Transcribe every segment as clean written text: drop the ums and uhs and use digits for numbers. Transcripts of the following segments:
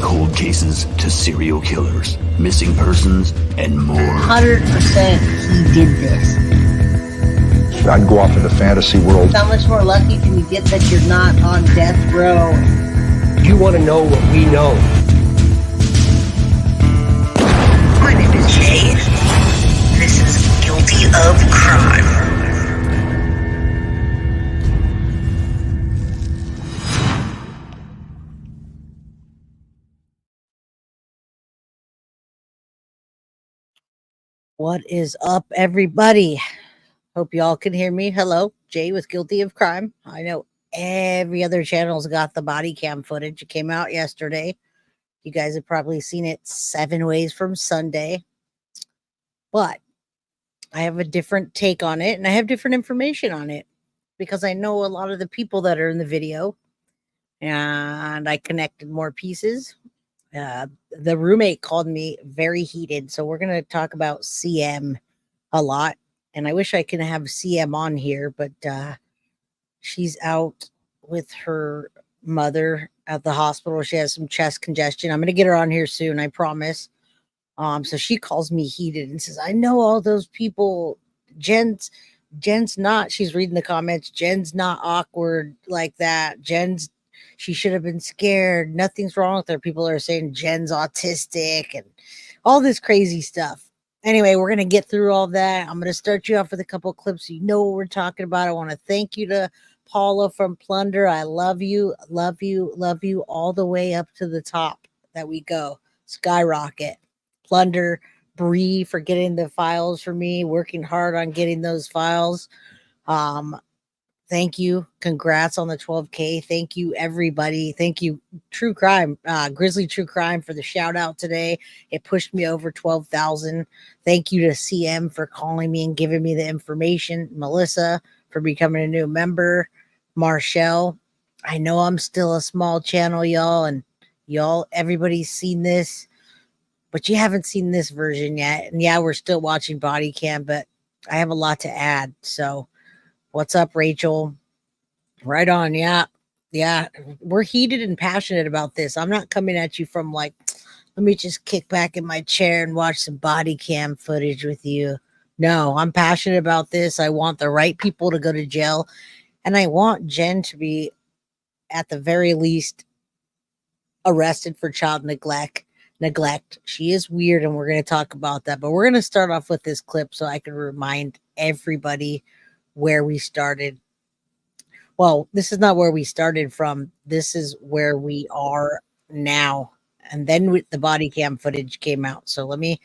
cold cases to serial killers, missing persons, and more. 100% he did this. I'd go off in the fantasy world. How much more lucky can you get that you're not on death row? You want to know what we know. My name is Jay. This is Guilty of Crime. What is up, everybody? Hope y'all can hear me. Hello, Jay with Guilty of Crime. I know every other channel's got the body cam footage. It came out yesterday. You guys have probably seen it 7 ways from Sunday. But I have a different take on it, and I have different information on it because I know a lot of the people that are in the video, and I connected more pieces. The roommate called me very heated, so we're going to talk about CM a lot. And I wish I could have CM on here, but she's out with her mother at the hospital. She has some chest congestion. I'm going to get her on here soon, I promise. So she calls me heated and says, I know all those people. Jen's not, she's reading the comments. Jen's not awkward like that. She should have been scared. Nothing's wrong with her. People are saying Jen's autistic and all this crazy stuff. Anyway, we're going to get through all that. I'm going to start you off with a couple of clips so you know what we're talking about. I want to thank you to Paula from Plunder. I love you, love you, love you all the way up to the top that we go. Skyrocket. Plunder, Bree for getting the files for me, working hard on getting those files. Thank you. Congrats on the 12K. Thank you, everybody. Thank you, True Crime, Grizzly True Crime for the shout out today. It pushed me over 12,000. Thank you to CM for calling me and giving me the information. Melissa for becoming a new member. Marshall, I know I'm still a small channel, y'all, and everybody's seen this, but you haven't seen this version yet. And yeah, we're still watching body cam, but I have a lot to add. So what's up, Rachel? Right on. Yeah. We're heated and passionate about this. I'm not coming at you from like, let me just kick back in my chair and watch some body cam footage with you. No, I'm passionate about this. I want the right people to go to jail. And I want Jen to be, at the very least, arrested for child neglect. She is weird, and we're going to talk about that. But we're going to start off with this clip so I can remind everybody where we started. Well, this is not where we started from. This is where we are now. And then the body cam footage came out. So let me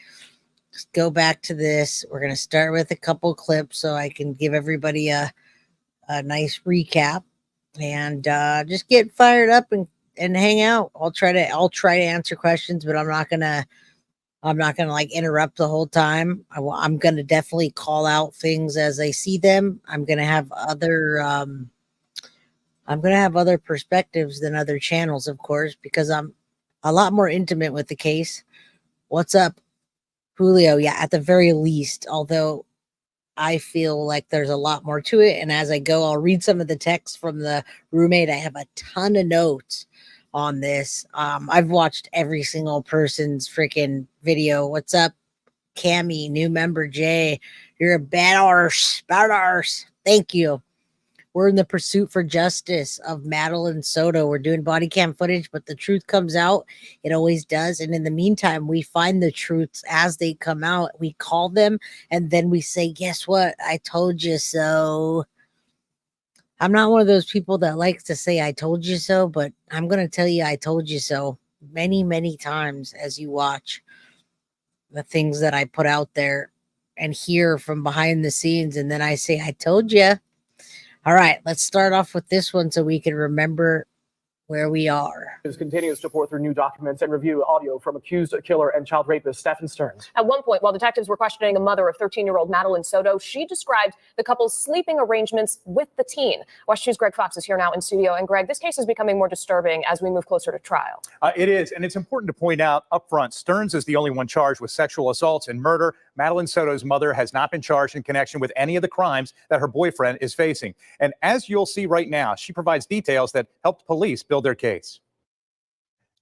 just go back to this. We're going to start with a couple clips so I can give everybody a nice recap and just get fired up and hang out. I'll try to answer questions, but I'm not gonna like interrupt the whole time. I'm gonna definitely call out things as I see them. I'm gonna have other perspectives than other channels, of course, because I'm a lot more intimate with the case. What's up, Julio? Yeah, at the very least, although I feel like there's a lot more to it. And as I go, I'll read some of the text from the roommate. I have a ton of notes on this. I've watched every single person's freaking video. What's up, Cammy, new member Jay? You're a badass. Thank you. We're in the pursuit for justice of Madeline Soto. We're doing body cam footage, but the truth comes out. It always does. And in the meantime, we find the truths as they come out. We call them, and then we say, guess what? I told you so. I'm not one of those people that likes to say, I told you so, but I'm going to tell you, I told you so many, many times as you watch the things that I put out there and hear from behind the scenes. And then I say, I told you. All right, let's start off with this one so we can remember where we are. Continues to pour through new documents and review audio from accused killer and child rapist Stephan Sterns. At one point, while detectives were questioning the mother of 13-year-old Madeline Soto, she described the couple's sleeping arrangements with the teen. West 2's Greg Fox is here now in studio. And Greg, this case is becoming more disturbing as we move closer to trial. It is, and it's important to point out up front, Sterns is the only one charged with sexual assaults and murder. Madeline Soto's mother has not been charged in connection with any of the crimes that her boyfriend is facing. And as you'll see right now, she provides details that helped police build their case.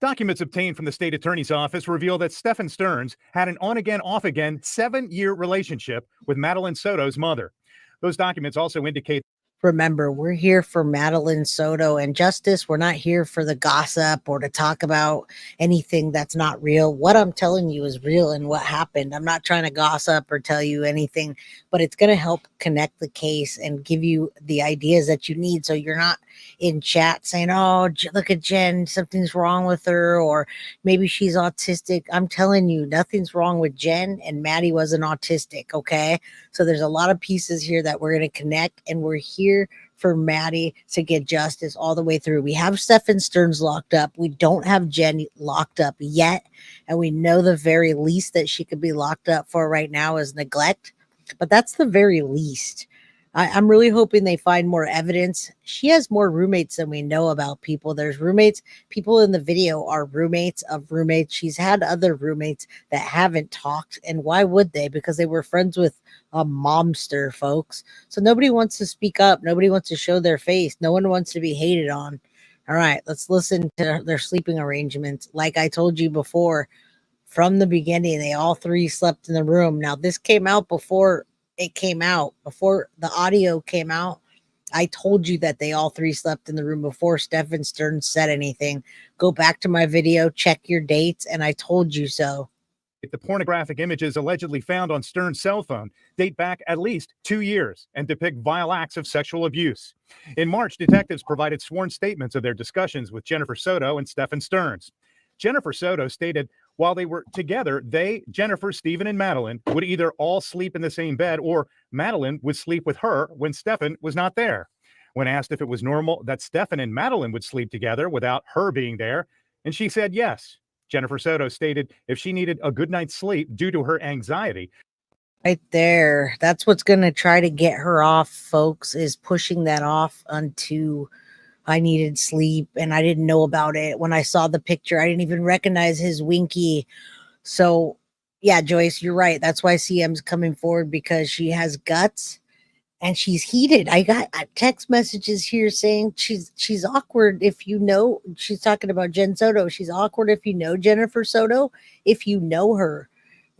Documents obtained from the state attorney's office reveal that Stephan Sterns had an on-again, off-again 7-year relationship with Madeline Soto's mother. Those documents also indicate. Remember, we're here for Madeline Soto and justice. We're not here for the gossip or to talk about anything that's not real. What I'm telling you is real and what happened. I'm not trying to gossip or tell you anything, but it's going to help connect the case and give you the ideas that you need. So you're not in chat saying, oh, look at Jen, something's wrong with her, or maybe she's autistic. I'm telling you, nothing's wrong with Jen, and Maddie wasn't autistic. Okay. So there's a lot of pieces here that we're going to connect, and we're here for Maddie to get justice all the way through. We have Stephan Sterns locked up. We don't have Jen locked up yet. And we know the very least that she could be locked up for right now is neglect. But that's the very least. I'm really hoping they find more evidence. She has more roommates than we know about people. There's roommates. People in the video are roommates of roommates. She's had other roommates that haven't talked. And why would they? Because they were friends with a momster, folks. So nobody wants to speak up. Nobody wants to show their face. No one wants to be hated on. All right, let's listen to their sleeping arrangements. Like I told you before, from the beginning, they all three slept in the room. Now, this came out before it came out, before the audio came out. I told you that they all three slept in the room before Stephan Sterns said anything. Go back to my video, check your dates, and I told you so. The pornographic images allegedly found on Sterns' cell phone date back at least 2 years and depict vile acts of sexual abuse. In March, detectives provided sworn statements of their discussions with Jennifer Soto and Stephan Sterns. Jennifer Soto stated while they were together, they, Jennifer, Stephen, and Madeline, would either all sleep in the same bed or Madeline would sleep with her when Stephan was not there. When asked if it was normal that Stephan and Madeline would sleep together without her being there, and she said yes. Jennifer Soto stated if she needed a good night's sleep due to her anxiety. Right there. That's what's going to try to get her off, folks, is pushing that off onto I needed sleep and I didn't know about it. When I saw the picture, I didn't even recognize his winky. So, yeah, Joyce, you're right. That's why CM's coming forward, because she has guts and she's heated. I got text messages here saying she's awkward if you know. She's talking about Jen Soto. She's awkward if you know Jennifer Soto, if you know her.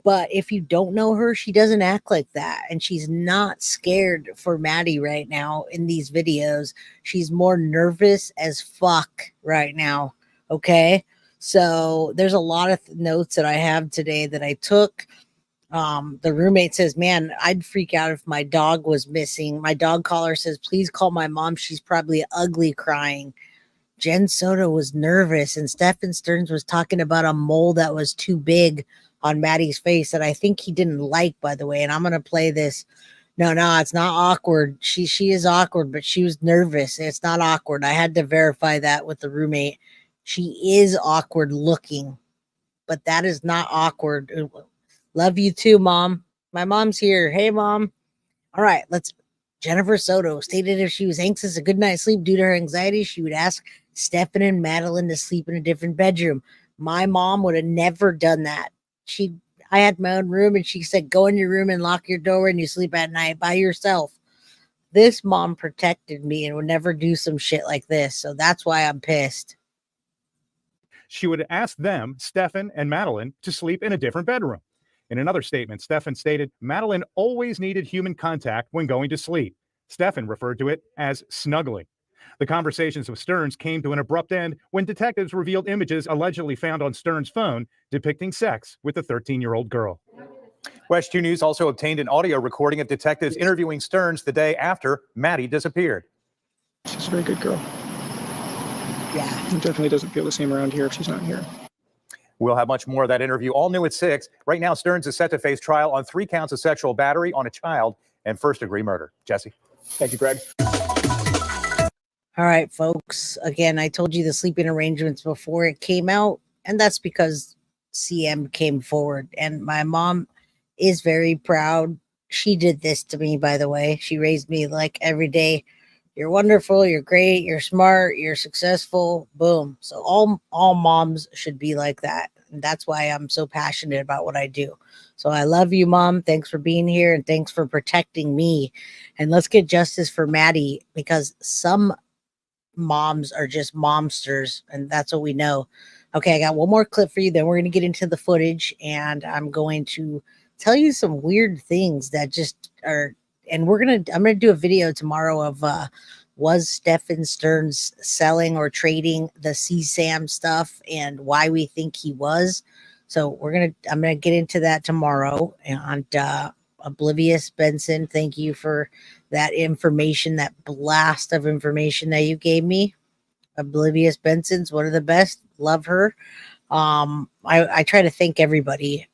But if you don't know her, she doesn't act like that. And she's not scared for Maddie right now in these videos. She's more nervous as fuck right now. Okay. So there's a lot of notes that I have today that I took. The roommate says, man, I'd freak out if my dog was missing. My dog caller says, please call my mom. She's probably ugly crying. Jen Soto was nervous, and Stephan Sterns was talking about a mole that was too big on Maddie's face that I think he didn't like, by the way. And I'm going to play this. No, it's not awkward. She is awkward, but she was nervous. It's not awkward. I had to verify that with the roommate. She is awkward looking, but that is not awkward. Love you too, Mom. My mom's here. Hey, Mom. All right, Jennifer Soto stated if she was anxious a good night's sleep due to her anxiety, she would ask Stephan and Madeline to sleep in a different bedroom. My mom would have never done that. I had my own room, and she said, go in your room and lock your door and you sleep at night by yourself. This mom protected me and would never do some shit like this. So that's why I'm pissed. She would ask them, Stephan and Madeline, to sleep in a different bedroom. In another statement, Stephan stated Madeline always needed human contact when going to sleep. Stephan referred to it as snuggling. The conversations with Sterns came to an abrupt end when detectives revealed images allegedly found on Sterns' phone depicting sex with a 13-year-old girl. West 2 News also obtained an audio recording of detectives interviewing Sterns the day after Maddie disappeared. She's a very good girl. Yeah. It definitely doesn't feel the same around here if she's not here. We'll have much more of that interview, all new at 6. Right now, Sterns is set to face trial on 3 counts of sexual battery on a child and first-degree murder. Jesse. Thank you, Greg. All right, folks. Again, I told you the sleeping arrangements before it came out, and that's because CM came forward. And my mom is very proud. She did this to me, by the way. She raised me like every day. You're wonderful. You're great. You're smart. You're successful. Boom. So all moms should be like that. And that's why I'm so passionate about what I do. So I love you, Mom. Thanks for being here, and thanks for protecting me. And let's get justice for Maddie, because some moms are just momsters, and that's what we know. Okay, I got one more clip for you. Then we're going to get into the footage, and I'm going to tell you some weird things that just are. And I'm gonna do a video tomorrow of was Stephan Sterns selling or trading the CSAM stuff and why we think he was. So I'm gonna get into that tomorrow. And Oblivious Benson, thank you for that information, that blast of information that you gave me. Oblivious Benson's one of the best. Love her. I try to thank everybody,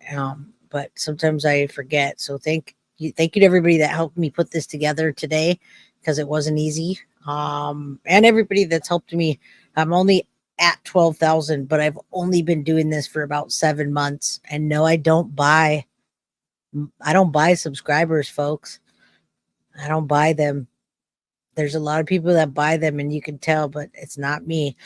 but sometimes I forget. So thank you to everybody that helped me put this together today, because it wasn't easy. And everybody that's helped me. I'm only at 12,000, but I've only been doing this for about 7 months. And no, I don't buy subscribers, folks. I don't buy them. There's a lot of people that buy them, and you can tell, but it's not me.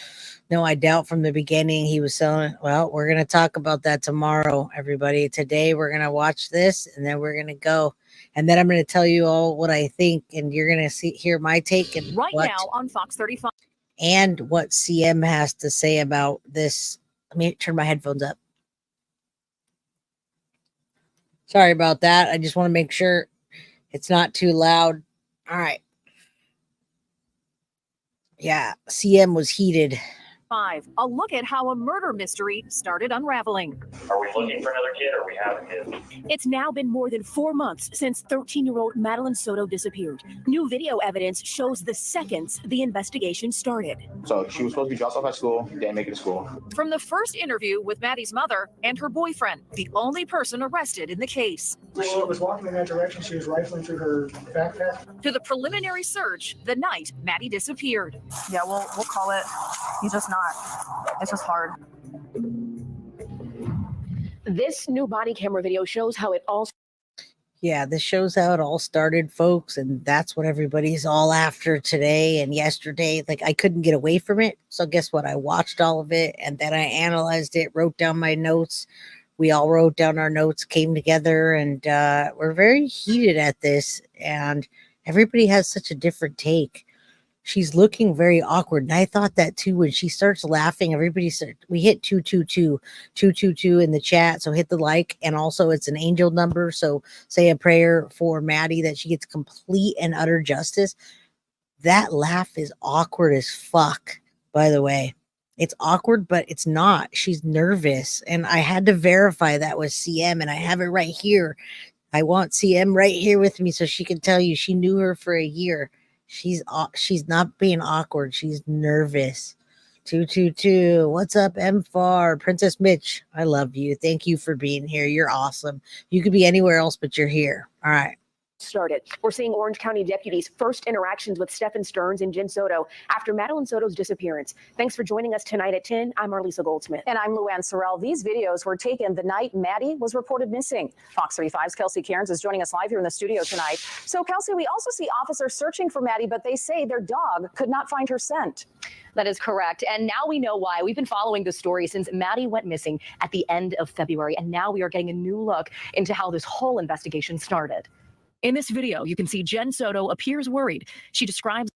No, I doubt from the beginning he was selling. Well, we're going to talk about that tomorrow, everybody. Today, we're going to watch this, and then we're going to go. And then I'm going to tell you all what I think, and you're going to hear my take. And right now on Fox 35. And what CM has to say about this. Let me turn my headphones up. Sorry about that. I just want to make sure it's not too loud. All right. Yeah, CM was heated. A look at how a murder mystery started unraveling. Are we looking for another kid, or we have a kid? It's now been more than 4 months since 13-year-old Madeline Soto disappeared. New video evidence shows the seconds the investigation started. So she was supposed to be dropped off at school, didn't make it to school. From the first interview with Maddie's mother and her boyfriend, the only person arrested in the case. She was walking in that direction. She was rifling through her backpack. To the preliminary search the night Maddie disappeared. Yeah, we'll call it. He's just not. It's just hard. This new body camera video shows how it all. Yeah, this shows how it all started, folks, and that's what everybody's all after today and yesterday. Like, I couldn't get away from it. So guess what? I watched all of it, and then I analyzed it, wrote down my notes. We all wrote down our notes, came together, and we're very heated at this, and everybody has such a different take. She's looking very awkward. And I thought that too. When she starts laughing, everybody said, we hit 222 in the chat. So hit the like. And also it's an angel number. So say a prayer for Maddie that she gets complete and utter justice. That laugh is awkward as fuck, by the way. It's awkward, but it's not. She's nervous. And I had to verify that with CM, and I have it right here. I want CM right here with me so she can tell you she knew her for a year. She's not being awkward. She's nervous. 222. What's up, M4? Princess Mitch, I love you. Thank you for being here. You're awesome. You could be anywhere else, but you're here. All right. Started. We're seeing Orange County deputies' first interactions with Stephan Sterns and Jen Soto after Madeline Soto's disappearance. Thanks for joining us tonight at 10. I'm Marlisa Goldsmith. And I'm Luann Sorrell. These videos were taken the night Maddie was reported missing. Fox 35's Kelsey Cairns is joining us live here in the studio tonight. So, Kelsey, we also see officers searching for Maddie, but they say their dog could not find her scent. That is correct. And now we know why. We've been following the story since Maddie went missing at the end of February. And now we are getting a new look into how this whole investigation started. In this video, you can see Jen Soto appears worried. She describes.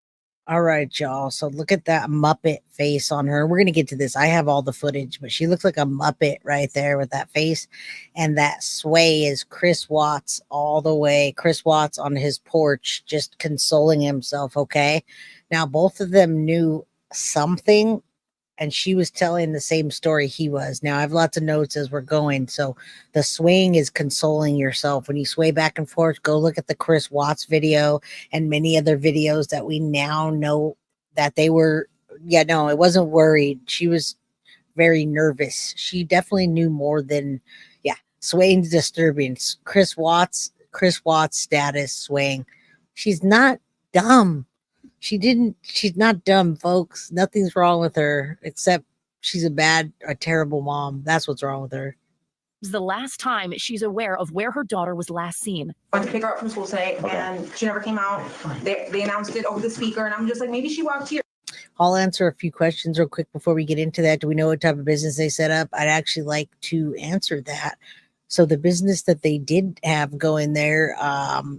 All right, y'all. So look at that Muppet face on her. We're going to get to this. I have all the footage, but she looks like a Muppet right there with that face. And that sway is Chris Watts all the way. Chris Watts on his porch, just consoling himself. Okay. Now, both of them knew something, and she was telling the same story he was. Now, I have lots of notes as we're going. So the swaying is consoling yourself. When you sway back and forth, go look at the Chris Watts video and many other videos that we now know that they were, it wasn't worried. She was very nervous. She definitely knew more than, swaying's disturbing. Chris Watts status swaying. She's not dumb. She's not dumb, folks. Nothing's wrong with her except she's a terrible mom. That's what's wrong with her. The last time she's aware of where her daughter was last seen. I went to pick her up from school today, and she never came out. They announced it over the speaker, and I'm just like, maybe she walked here. I'll answer a few questions real quick before we get into that. Do we know what type of business they set up? I'd actually like to answer that. So the business that they did have going there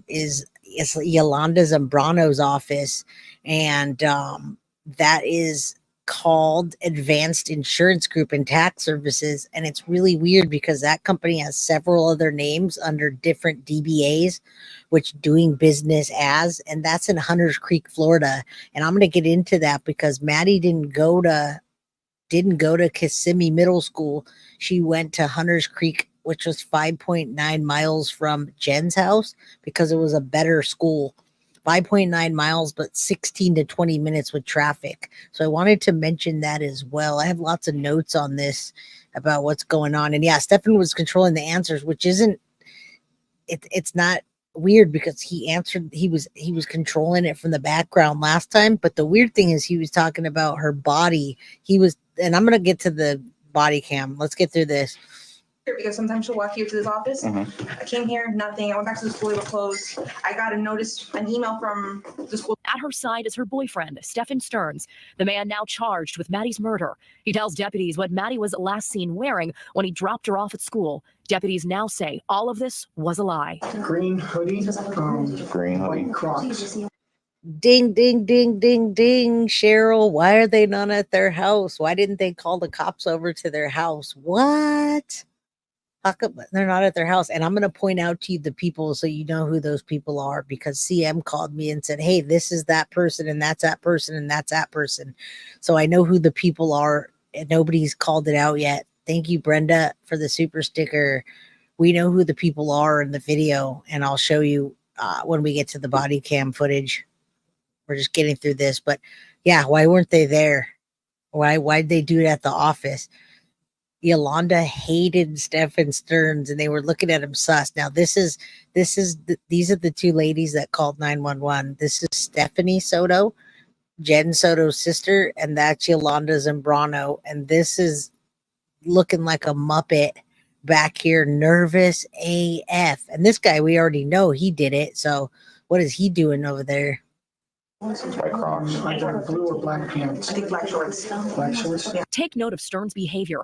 is Yolanda Zambrano's office. And that is called Advanced Insurance Group and Tax Services, and it's really weird because that company has several other names under different DBAs, which doing business as, and that's in Hunters Creek, Florida. And I'm going to get into that because Maddie didn't go to Kissimmee Middle School. She went to Hunters Creek, which was 5.9 miles from Jen's house because it was a better school. 5.9 miles, but 16 to 20 minutes with traffic. So I wanted to mention that as well. I have lots of notes on this about what's going on. And yeah, Stephan was controlling the answers, which isn't, it's not weird because he was controlling it from the background last time. But the weird thing is he was talking about her body. And I'm going to get to the body cam. Let's get through this. Because sometimes she'll walk you to this office. I came here, nothing. I went back to the school, it was closed. I got an email from the school. At her side is her boyfriend, Stephan Sterns, the man now charged with Maddie's murder. He tells deputies what Maddie was last seen wearing when he dropped her off at school. Deputies now say all of this was a lie. Green hoodie, white Crocs. Ding, ding, ding, ding, ding. Cheryl, why are they not at their house? Why didn't they call the cops over to their house? What? How come they're not at their house? And I'm going to point out to you the people so you know who those people are, because CM called me and said, hey, this is that person and that's that person and that's that person. So I know who the people are and nobody's called it out yet. Thank you, Brenda, for the super sticker. We know who the people are in the video, and I'll show you when we get to the body cam footage. We're just getting through this, but yeah, why weren't they there? Why'd they do it at the office? Yolanda hated Stephan Sterns and they were looking at him sus. Now these are the two ladies that called 911. This is Stephanie Soto, Jen Soto's sister, and that's Yolanda Zambrano. And this is looking like a Muppet back here, nervous AF. And this guy, we already know he did it. So what is he doing over there? White Crocs. Blue or black pants? I think black shorts. Black shorts? Yeah. Take note of Sterns' behavior.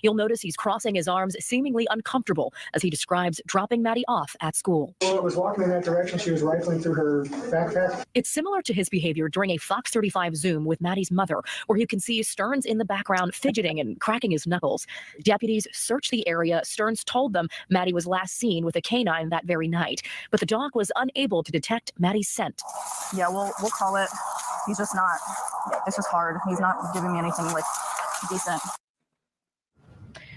You'll notice he's crossing his arms, seemingly uncomfortable, as he describes dropping Maddie off at school. Well, I was walking in that direction. She was rifling through her backpack. It's similar to his behavior during a Fox 35 Zoom with Maddie's mother, where you can see Sterns in the background fidgeting and cracking his knuckles. Deputies searched the area. Sterns told them Maddie was last seen with a canine that very night, but the dog was unable to detect Maddie's scent. Yeah, we'll call it. He's just not, it's just hard. He's not giving me anything like decent.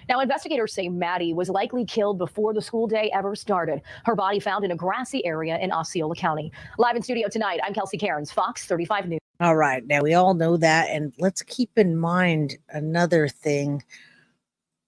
Now, investigators say Maddie was likely killed before the school day ever started. Her body found in a grassy area in Osceola County. Live in studio tonight, I'm Kelsey Cairns, Fox 35 News. All right. Now, we all know that. And let's keep in mind another thing.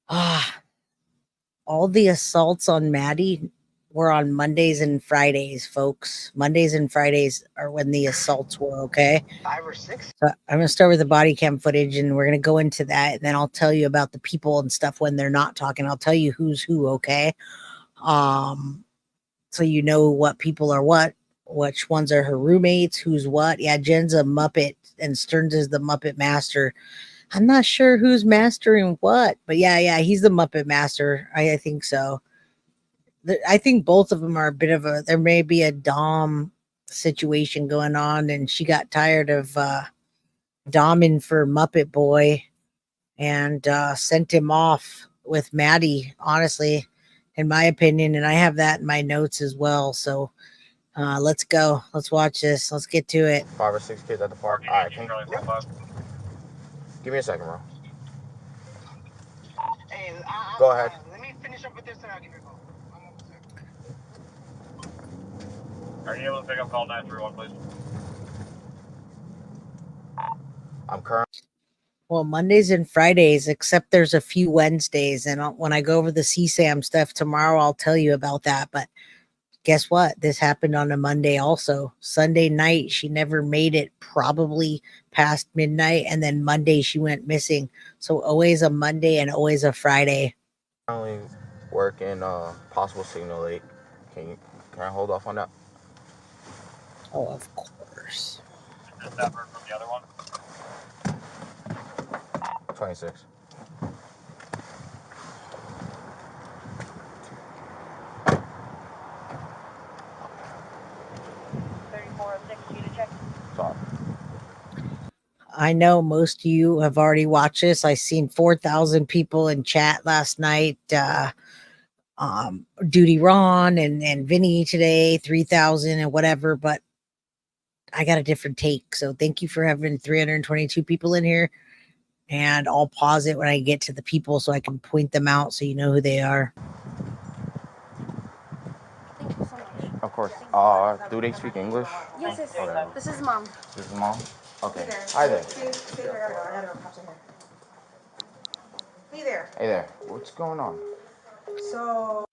All the assaults on Maddie were on Mondays and Fridays, folks. Mondays and Fridays are when the assaults were, okay? 5 or 6. So I'm going to start with the body cam footage, and we're going to go into that, and then I'll tell you about the people and stuff when they're not talking. I'll tell you who's who, okay? So you know what people are what, which ones are her roommates, who's what. Yeah, Jen's a Muppet, and Sterns is the Muppet Master. I'm not sure who's mastering what, but yeah, he's the Muppet Master. I think so. I think both of them are a bit of there may be a Dom situation going on, and she got tired of Doming for Muppet Boy and sent him off with Maddie, honestly, in my opinion. And I have that in my notes as well. So let's go. Let's watch this. Let's get to it. 5 or 6 kids at the park. All right, give me a second, bro. Hey, Go ahead. Let me finish up with this and I'll give you a call. Are you able to pick up call 931, please? I'm current. Well, Mondays and Fridays, except there's a few Wednesdays. And when I go over the CSAM stuff tomorrow, I'll tell you about that. But guess what? This happened on a Monday also. Sunday night, she never made it, probably past midnight. And then Monday, she went missing. So always a Monday and always a Friday. I only work in possible signal 8. Can I hold off on that? Oh, of course. Just that from the other one? 26. I know most of you have already watched this. I seen 4,000 people in chat last night. Duty Ron and Vinny today, 3,000 and whatever, but I got a different take. So thank you for having 322 people in here. And I'll pause it when I get to the people so I can point them out so you know who they are. Thank you so much. Of course. Do they speak English? Yes, yes. Okay. This is mom. This is mom? Okay. Hey there. Hi there. Stay there. I gotta go. Cops are here. Hey there. Hey there. What's going on? So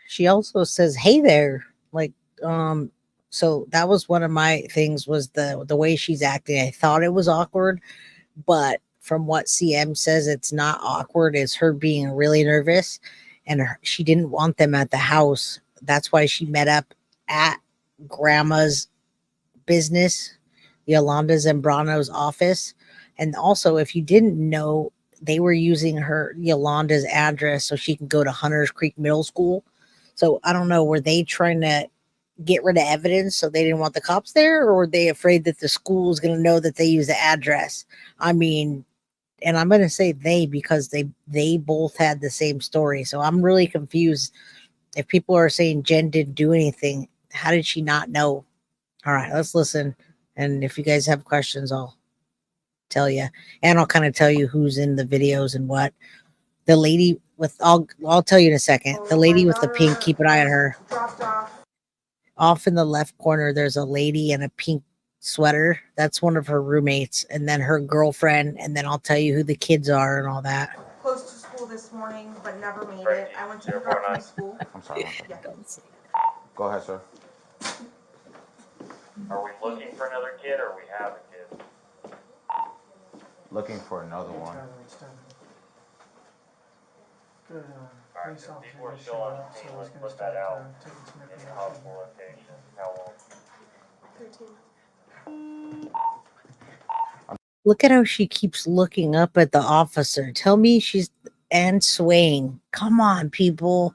She also says, "Hey there." Like, so that was one of my things was the way she's acting. I thought it was awkward, but from what CM says, it's not awkward. It's her being really nervous, and she didn't want them at the house. That's why she met up at grandma's business, Yolanda Zambrano's office. And also, if you didn't know, they were using her Yolanda's address so she can go to Hunters Creek Middle School. So I don't know, were they trying to get rid of evidence so they didn't want the cops there, or were they afraid that the school was going to know that they use the address? I mean, and I'm going to say they because they both had the same story. So I'm really confused. If people are saying Jen didn't do anything, how did she not know? All right, let's listen. And if you guys have questions, I'll tell you. And I'll kind of tell you who's in the videos and what. The lady with I'll tell you in a second. The lady with the pink, keep an eye on her. dropped Off in the left corner, there's a lady in a pink sweater. That's one of her roommates, and then her girlfriend, and then I'll tell you who the kids are and all that. close to school this morning, but never made it. I went to pick her up from school. I'm sorry. Yeah. Go ahead, sir. Are we looking for another kid or we have a kid? Looking for another one. Good, police officer People are just still showed on up, the so scene. I was Let's gonna put that start out taking some in the information. possible location. How long? 13. Look at how she keeps looking up at the officer. Tell me she's and swaying. Come on, people.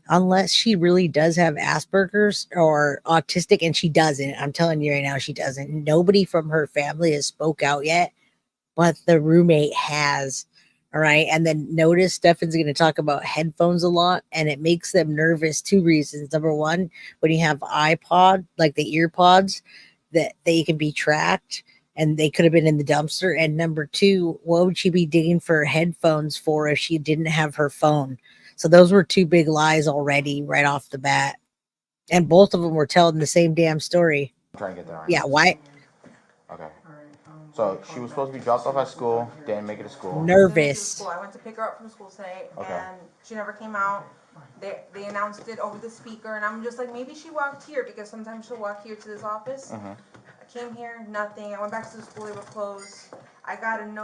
Unless she really does have Asperger's or autistic, and she doesn't. I'm telling you right now, she doesn't. Nobody from her family has spoke out yet, but the roommate has. All right. And then notice Stefan's going to talk about headphones a lot, and it makes them nervous. Two reasons. Number one, when you have iPod, like the ear pods, that they can be tracked and they could have been in the dumpster. And number two, what would she be digging for headphones for if she didn't have her phone? So those were two big lies already right off the bat. And both of them were telling the same damn story. I'm trying to get there. Right Yeah. now. Why? Okay. So she was supposed to be dropped off at school, didn't make it to school. Nervous. I went to pick her up from school today, Okay. and she never came out. They announced it over the speaker, and I'm just like, maybe she walked here because sometimes she'll walk here to this office. Mm-hmm. I came here, nothing. I went back to the school, they were closed. I got an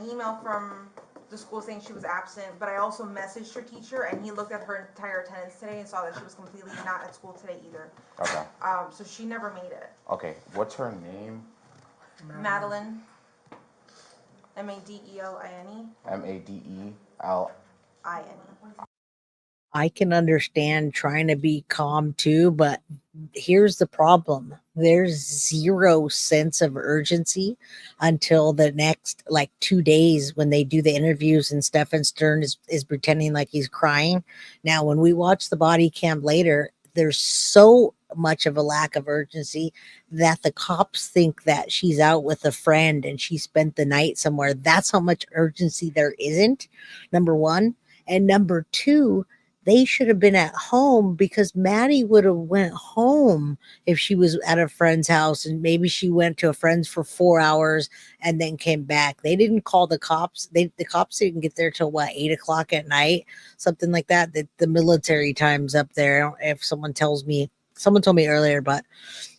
email from the school saying she was absent, but I also messaged her teacher, and he looked at her entire attendance today and saw that she was completely not at school today either. Okay. So she never made it. Okay. What's her name? Madeline. Madeline. Madeline. I can understand trying to be calm too, but here's the problem. There's zero sense of urgency until the next like 2 days when they do the interviews and Stephan Sterns is pretending like he's crying. Now, when we watch the body cam later, there's so much of a lack of urgency that the cops think that she's out with a friend and she spent the night somewhere. That's how much urgency there isn't, number one. And number two, they should have been at home because Maddie would have went home if she was at a friend's house and maybe she went to a friend's for 4 hours and then came back. They didn't call the cops. The cops didn't get there till what, 8 o'clock at night, something like that. The military time's up there. If someone told me earlier, but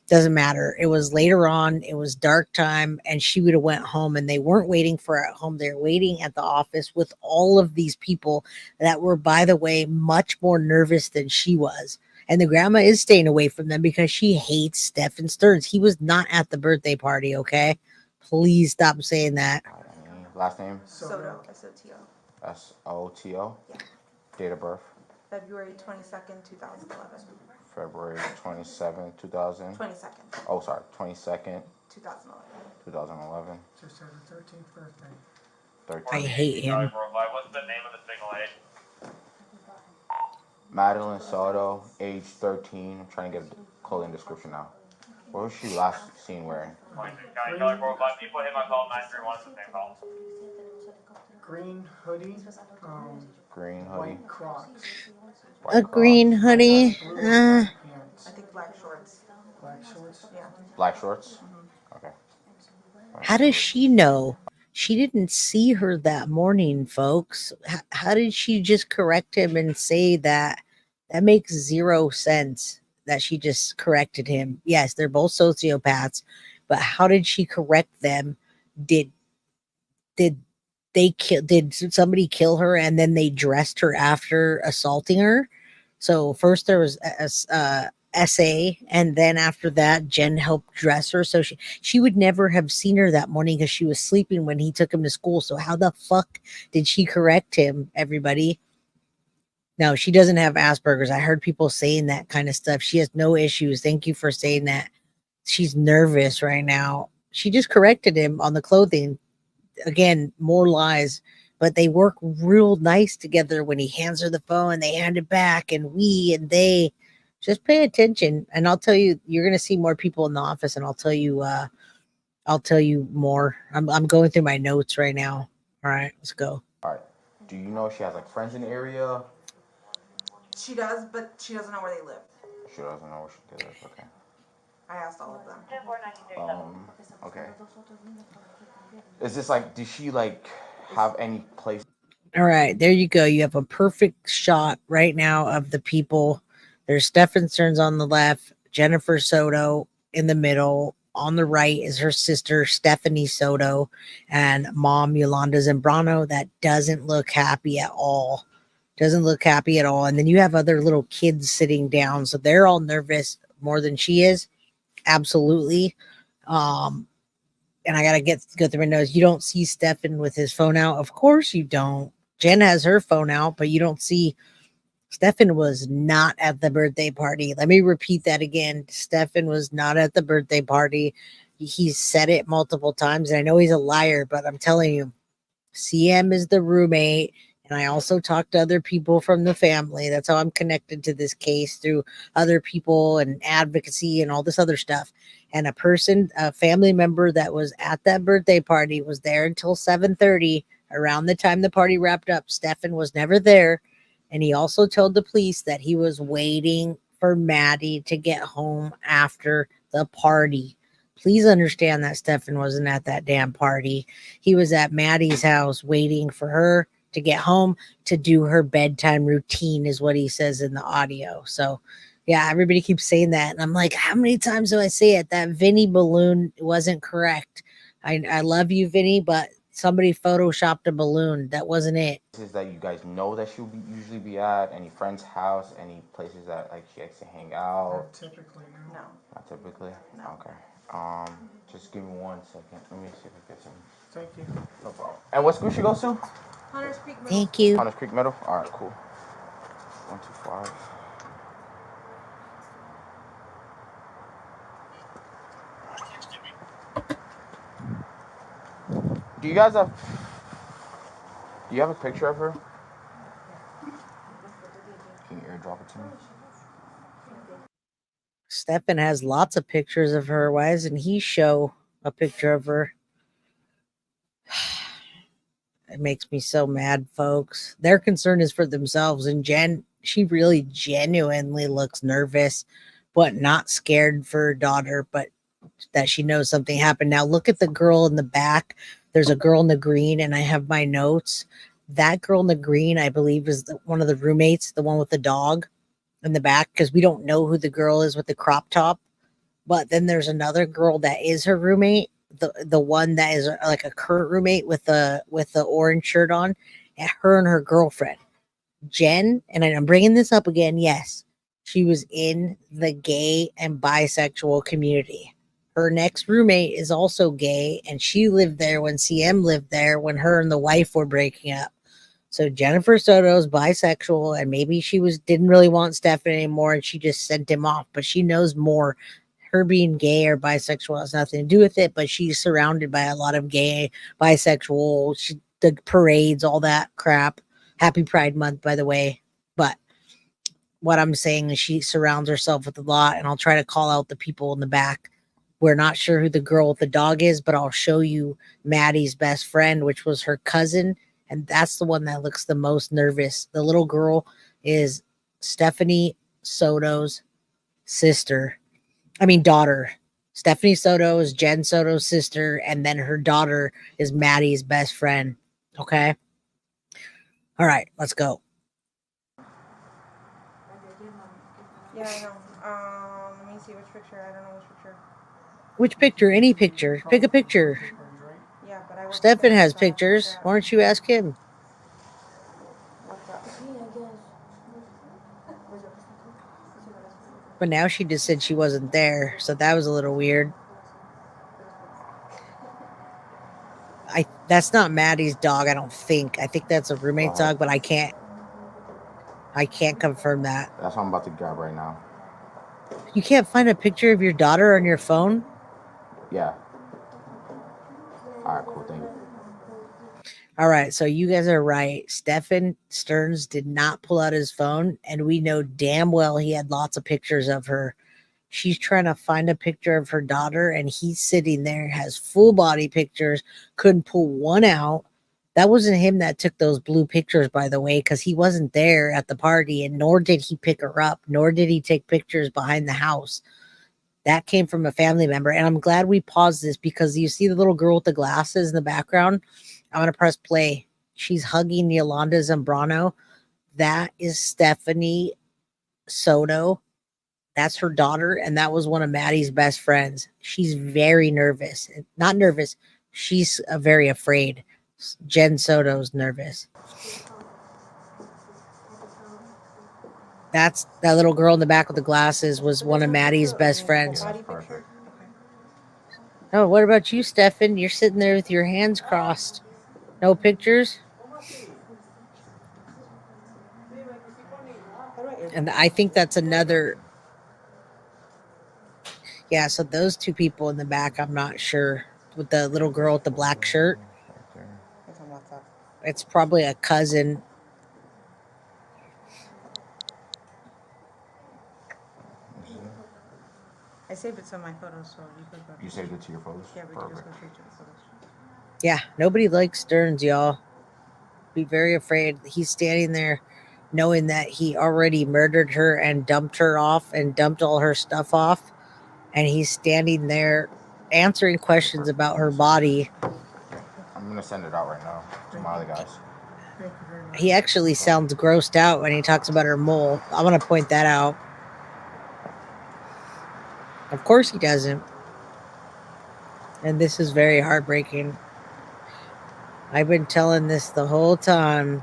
doesn't matter. It was later on. It was dark time, and she would have went home. And they weren't waiting for her at home. They were waiting at the office with all of these people that were, by the way, much more nervous than she was. And the grandma is staying away from them because she hates Stephan Sterns. He was not at the birthday party. Okay, please stop saying that. Last name? Soto. Soto. Soto. Yeah. Date of birth? February 22nd, 2011. February 27, 2000. 22nd. Oh, sorry, 22nd, 2011. 2011. Just had her 13th birthday. 13. I hate him. What's the name of the single aid? Madeline Soto, age 13. I'm trying to get a clothing description now. What was she last seen wearing? County Color Profile. You put him on call 931. It's the same call. Green hoodie. Green hoodie. White Crocs. A green hoodie. I think black shorts. Black shorts. Yeah. Black shorts? Okay. How does she know? She didn't see her that morning, folks. How did she just correct him and say that? That makes zero sense that she just corrected him. Yes, they're both sociopaths, but how did she correct them? Did somebody kill her and then they dressed her after assaulting her? So first there was SA, and then after that Jen helped dress her, so she would never have seen her that morning because she was sleeping when he took him to school. So how the fuck did she correct him, everybody? No, she doesn't have Asperger's. I heard people saying that kind of stuff. She has no issues. Thank you for saying that. She's nervous right now. She just corrected him on the clothing. Again, more lies, but they work real nice together. When he hands her the phone, they hand it back, and we and they. Just pay attention, and I'll tell you, you're gonna see more people in the office, and I'll tell you more. I'm going through my notes right now. All right, let's go. All right. Do you know if she has like friends in the area? She does, but she doesn't know where they live. She doesn't know where she lives. Okay. I asked all of them. Okay. Is this like, does she like have any place? All right, there you go. You have a perfect shot right now of the people. There's Stephan Sterns on the left, Jennifer Soto in the middle. On the right is her sister, Stephanie Soto, and mom, Yolanda Zambrano. That doesn't look happy at all. Doesn't look happy at all. And then you have other little kids sitting down. So they're all nervous more than she is. Absolutely. And I got to go through my notes. You don't see Stephan with his phone out. Of course you don't. Jen has her phone out, but you don't see. Stephan was not at the birthday party. Let me repeat that again. Stephan was not at the birthday party. He's said it multiple times. And I know he's a liar, but I'm telling you, CM is the roommate. And I also talked to other people from the family. That's how I'm connected to this case, through other people and advocacy and all this other stuff. And a family member that was at that birthday party was there until 7:30. Around the time the party wrapped up, Stephan was never there. And he also told the police that he was waiting for Maddie to get home after the party. Please understand that Stephan wasn't at that damn party. He was at Maddie's house waiting for her to get home to do her bedtime routine, is what he says in the audio. So, yeah, everybody keeps saying that. And I'm like, how many times do I say it? That Vinny balloon wasn't correct. I love you, Vinny, but somebody photoshopped a balloon. That wasn't it. Places that you guys know that she'll usually be at? Any friend's house? Any places that like she likes to hang out? Not typically, no. Not typically? No. Okay. Just give me 1 second. Let me see if I get some. Thank you. No problem. And what school she goes to? Hunters Creek Middle. Thank you. Hunters Creek Middle? All right, cool. 125. Do you have a picture of her? Can you airdrop it to me? Stephan has lots of pictures of her. Why doesn't he show a picture of her? It makes me so mad, folks. Their concern is for themselves. And Jen, she really genuinely looks nervous, but not scared for her daughter, but that she knows something happened. Now, look at the girl in the back. There's a girl in the green, and I have my notes. That girl in the green, I believe, is one of the roommates, the one with the dog in the back, because we don't know who the girl is with the crop top. But then there's another girl that is her roommate, the one that is like a current roommate with the orange shirt on, and her girlfriend Jen. And I'm bringing this up again. Yes, she was in the gay and bisexual community. Her next roommate is also gay, and she lived there when CM lived there, when her and the wife were breaking up. So Jennifer Soto's bisexual, and maybe she didn't really want Stephan anymore, and she just sent him off. But she knows more. her being gay or bisexual has nothing to do with it, but she's surrounded by a lot of gay, bisexual, the parades, all that crap. Happy Pride Month, by the way. But what I'm saying is she surrounds herself with a lot, and I'll try to call out the people in the back. We're not sure who the girl with the dog is, but I'll show you Maddie's best friend, which was her cousin, and that's the one that looks the most nervous. The little girl is Stephan Soto's daughter. Stephanie Soto is Jen Soto's sister, and then her daughter is Maddie's best friend. Okay? All right, let's go. Yeah, I know. Let me see which picture. I don't know which picture. Which picture? Any picture. Pick a picture. Yeah, but I Stephan has pictures. Why don't you ask him? But now she just said she wasn't there, so that was a little weird. That's not Maddie's dog, I don't think. I think that's a roommate's dog, but I can't confirm that. That's what I'm about to grab right now. You can't find a picture of your daughter on your phone? Yeah. All right, cool. Thank you. All right, so you guys are right. Stephan Sterns did not pull out his phone, and we know damn well he had lots of pictures of her. She's trying to find a picture of her daughter, and he's sitting there, has full body pictures, couldn't pull one out. That wasn't him that took those blue pictures, by the way, because he wasn't there at the party, and nor did he pick her up, nor did he take pictures behind the house. That came from a family member, and I'm glad we paused this because you see the little girl with the glasses in the background. I'm going to press play. She's hugging Yolanda Zambrano. That is Stephanie Soto. That's her daughter, and that was one of Maddie's best friends. She's very nervous. Not nervous. She's very afraid. Jen Soto's nervous. That little girl in the back with the glasses was one of Maddie's best friends. Oh, what about you, Stephan? You're sitting there with your hands crossed. No pictures? And I think that's another. Yeah, so those two people in the back, I'm not sure. With the little girl with the black shirt. It's probably a cousin. I saved it to my photos, so you could go. You saved it to your photos? Yeah, we could just go straight to the photos. Yeah, nobody likes Sterns, y'all. Be very afraid. He's standing there knowing that he already murdered her and dumped her off and dumped all her stuff off. And he's standing there answering questions about her body. I'm going to send it out right now to my other guys. He actually sounds grossed out when he talks about her mole. I want to point that out. Of course he doesn't. And this is very heartbreaking. I've been telling this the whole time.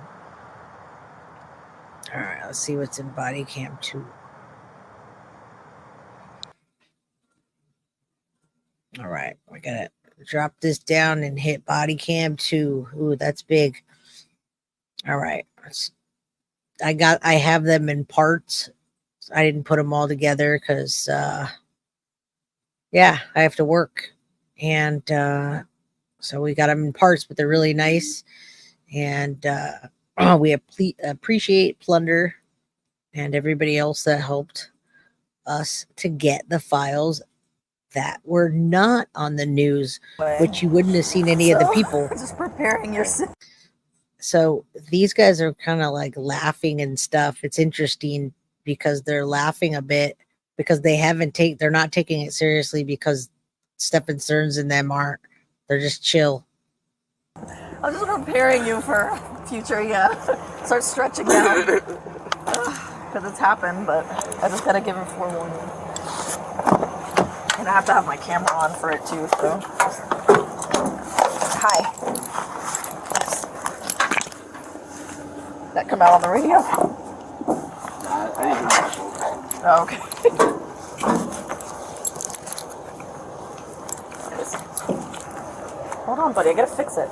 All right, let's see what's in body cam 2. All right, we gotta drop this down and hit body cam 2. Ooh, that's big. All right, I have them in parts. I didn't put them all together because yeah, I have to work, and so we got them in parts, but they're really nice, and we appreciate Plunder and everybody else that helped us to get the files that were not on the news, which you wouldn't have seen any of the people. Just preparing your. So these guys are kind of like laughing and stuff. It's interesting because they're laughing a bit because they're not taking it seriously because Stephan Sterns and them aren't. They're just chill. I'm just preparing you for future, start stretching now. Because it's happened, but I just gotta give it forewarning. And I have to have my camera on for it too, so. Hi. That come out on the radio? Oh, okay. Hold on, buddy, I gotta fix it.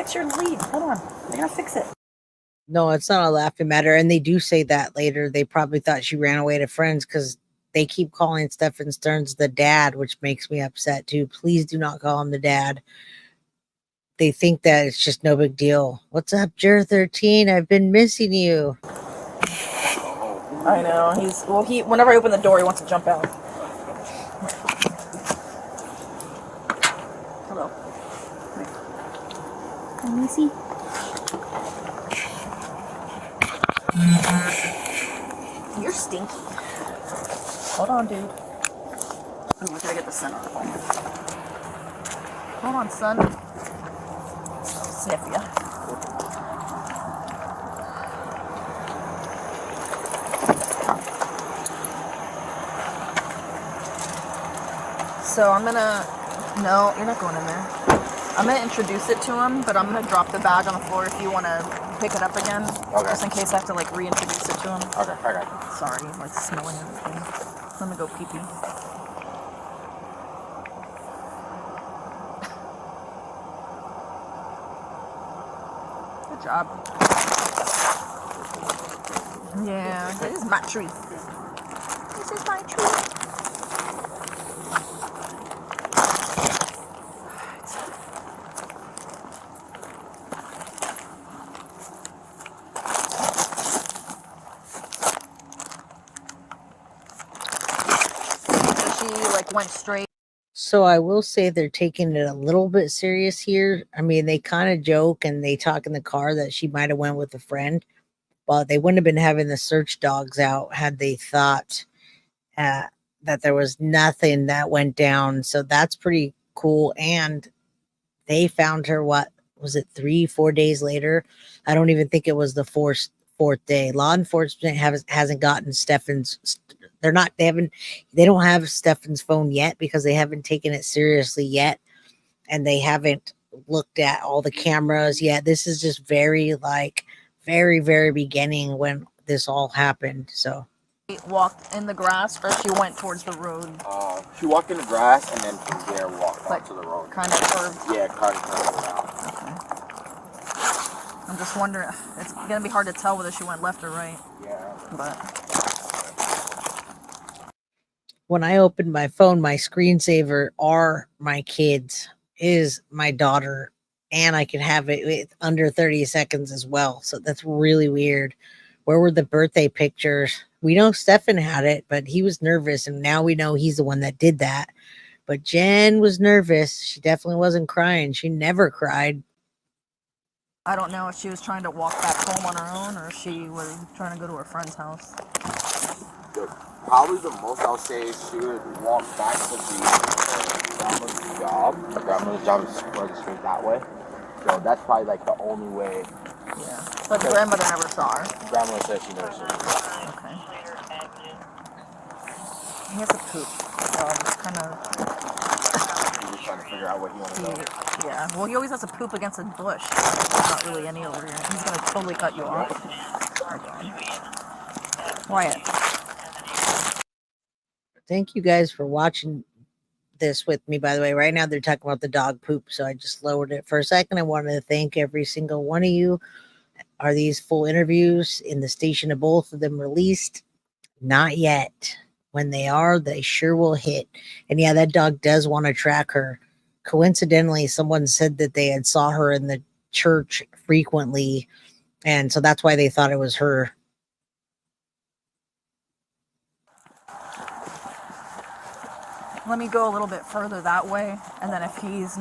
What's your lead? Hold on. We're gonna fix it. No, it's not a laughing matter. And they do say that later. They probably thought she ran away to friends because they keep calling Stephan Sterns the dad, which makes me upset too. Please do not call him the dad. They think that it's just no big deal. What's up, Jur 13? I've been missing you. I know. Whenever I open the door, he wants to jump out. Hello. Let me see. You're stinky. Hold on, dude. Ooh, we gotta get the sun on the phone. Hold on, son. Sniff ya. So I'm gonna... No, you're not going in there. I'm gonna introduce it to him, but I'm gonna drop the bag on the floor if you want to pick it up again. Okay. Just in case I have to like reintroduce it to him. Okay, I got you. Sorry, like smelling everything. Let me go pee pee. Good job. Yeah, this is my tree. This is my tree. Went straight. So I will say they're taking it a little bit serious here. I mean, they kind of joke and they talk in the car that she might have went with a friend, but they wouldn't have been having the search dogs out had they thought that there was nothing that went down. So that's pretty cool. And they found her, what was it, 3-4 days later? I don't even think it was the fourth day. Law enforcement hasn't gotten Stephan's. They don't have Stephan's phone yet because they haven't taken it seriously yet. And they haven't looked at all the cameras yet. This is just very beginning when this all happened. So walked in the grass or she went towards the road? She walked in the grass and then from there walked onto the road. Kind of curved? Yeah, kind of curved around. Okay. I'm just wondering, it's going to be hard to tell whether she went left or right. Yeah. But when I opened my phone, my screensaver are my kids, is my daughter, and I can have it with under 30 seconds as well. So that's really weird. Where were the birthday pictures? We know Stephan had it, but he was nervous, and now we know he's the one that did that. But Jen was nervous. She definitely wasn't crying. She never cried. I don't know if she was trying to walk back home on her own or if she was trying to go to her friend's house. Probably the most I'll say is she would walk back to the grandmother's job. Her grandmother's job is further straight that way. So that's probably like the only way. Yeah. But the grandmother never saw her. Grandmother said she never saw her. Okay. He has to poop. So I'm just kind of... He's just trying to figure out what he wants to do. Yeah. Well, he always has to poop against a bush. There's not really any over here. He's going to totally cut you off. Wyatt. Thank you guys for watching this with me. By the way, right now they're talking about the dog poop, so I just lowered it for a second. I wanted to thank every single one of you. Are these full interviews in the station of both of them released? Not yet. When they are, they sure will hit. And yeah, that dog does want to track her. Coincidentally, someone said that they had saw her in the church frequently, and so that's why they thought it was her. Let me go a little bit further that way, and then if he's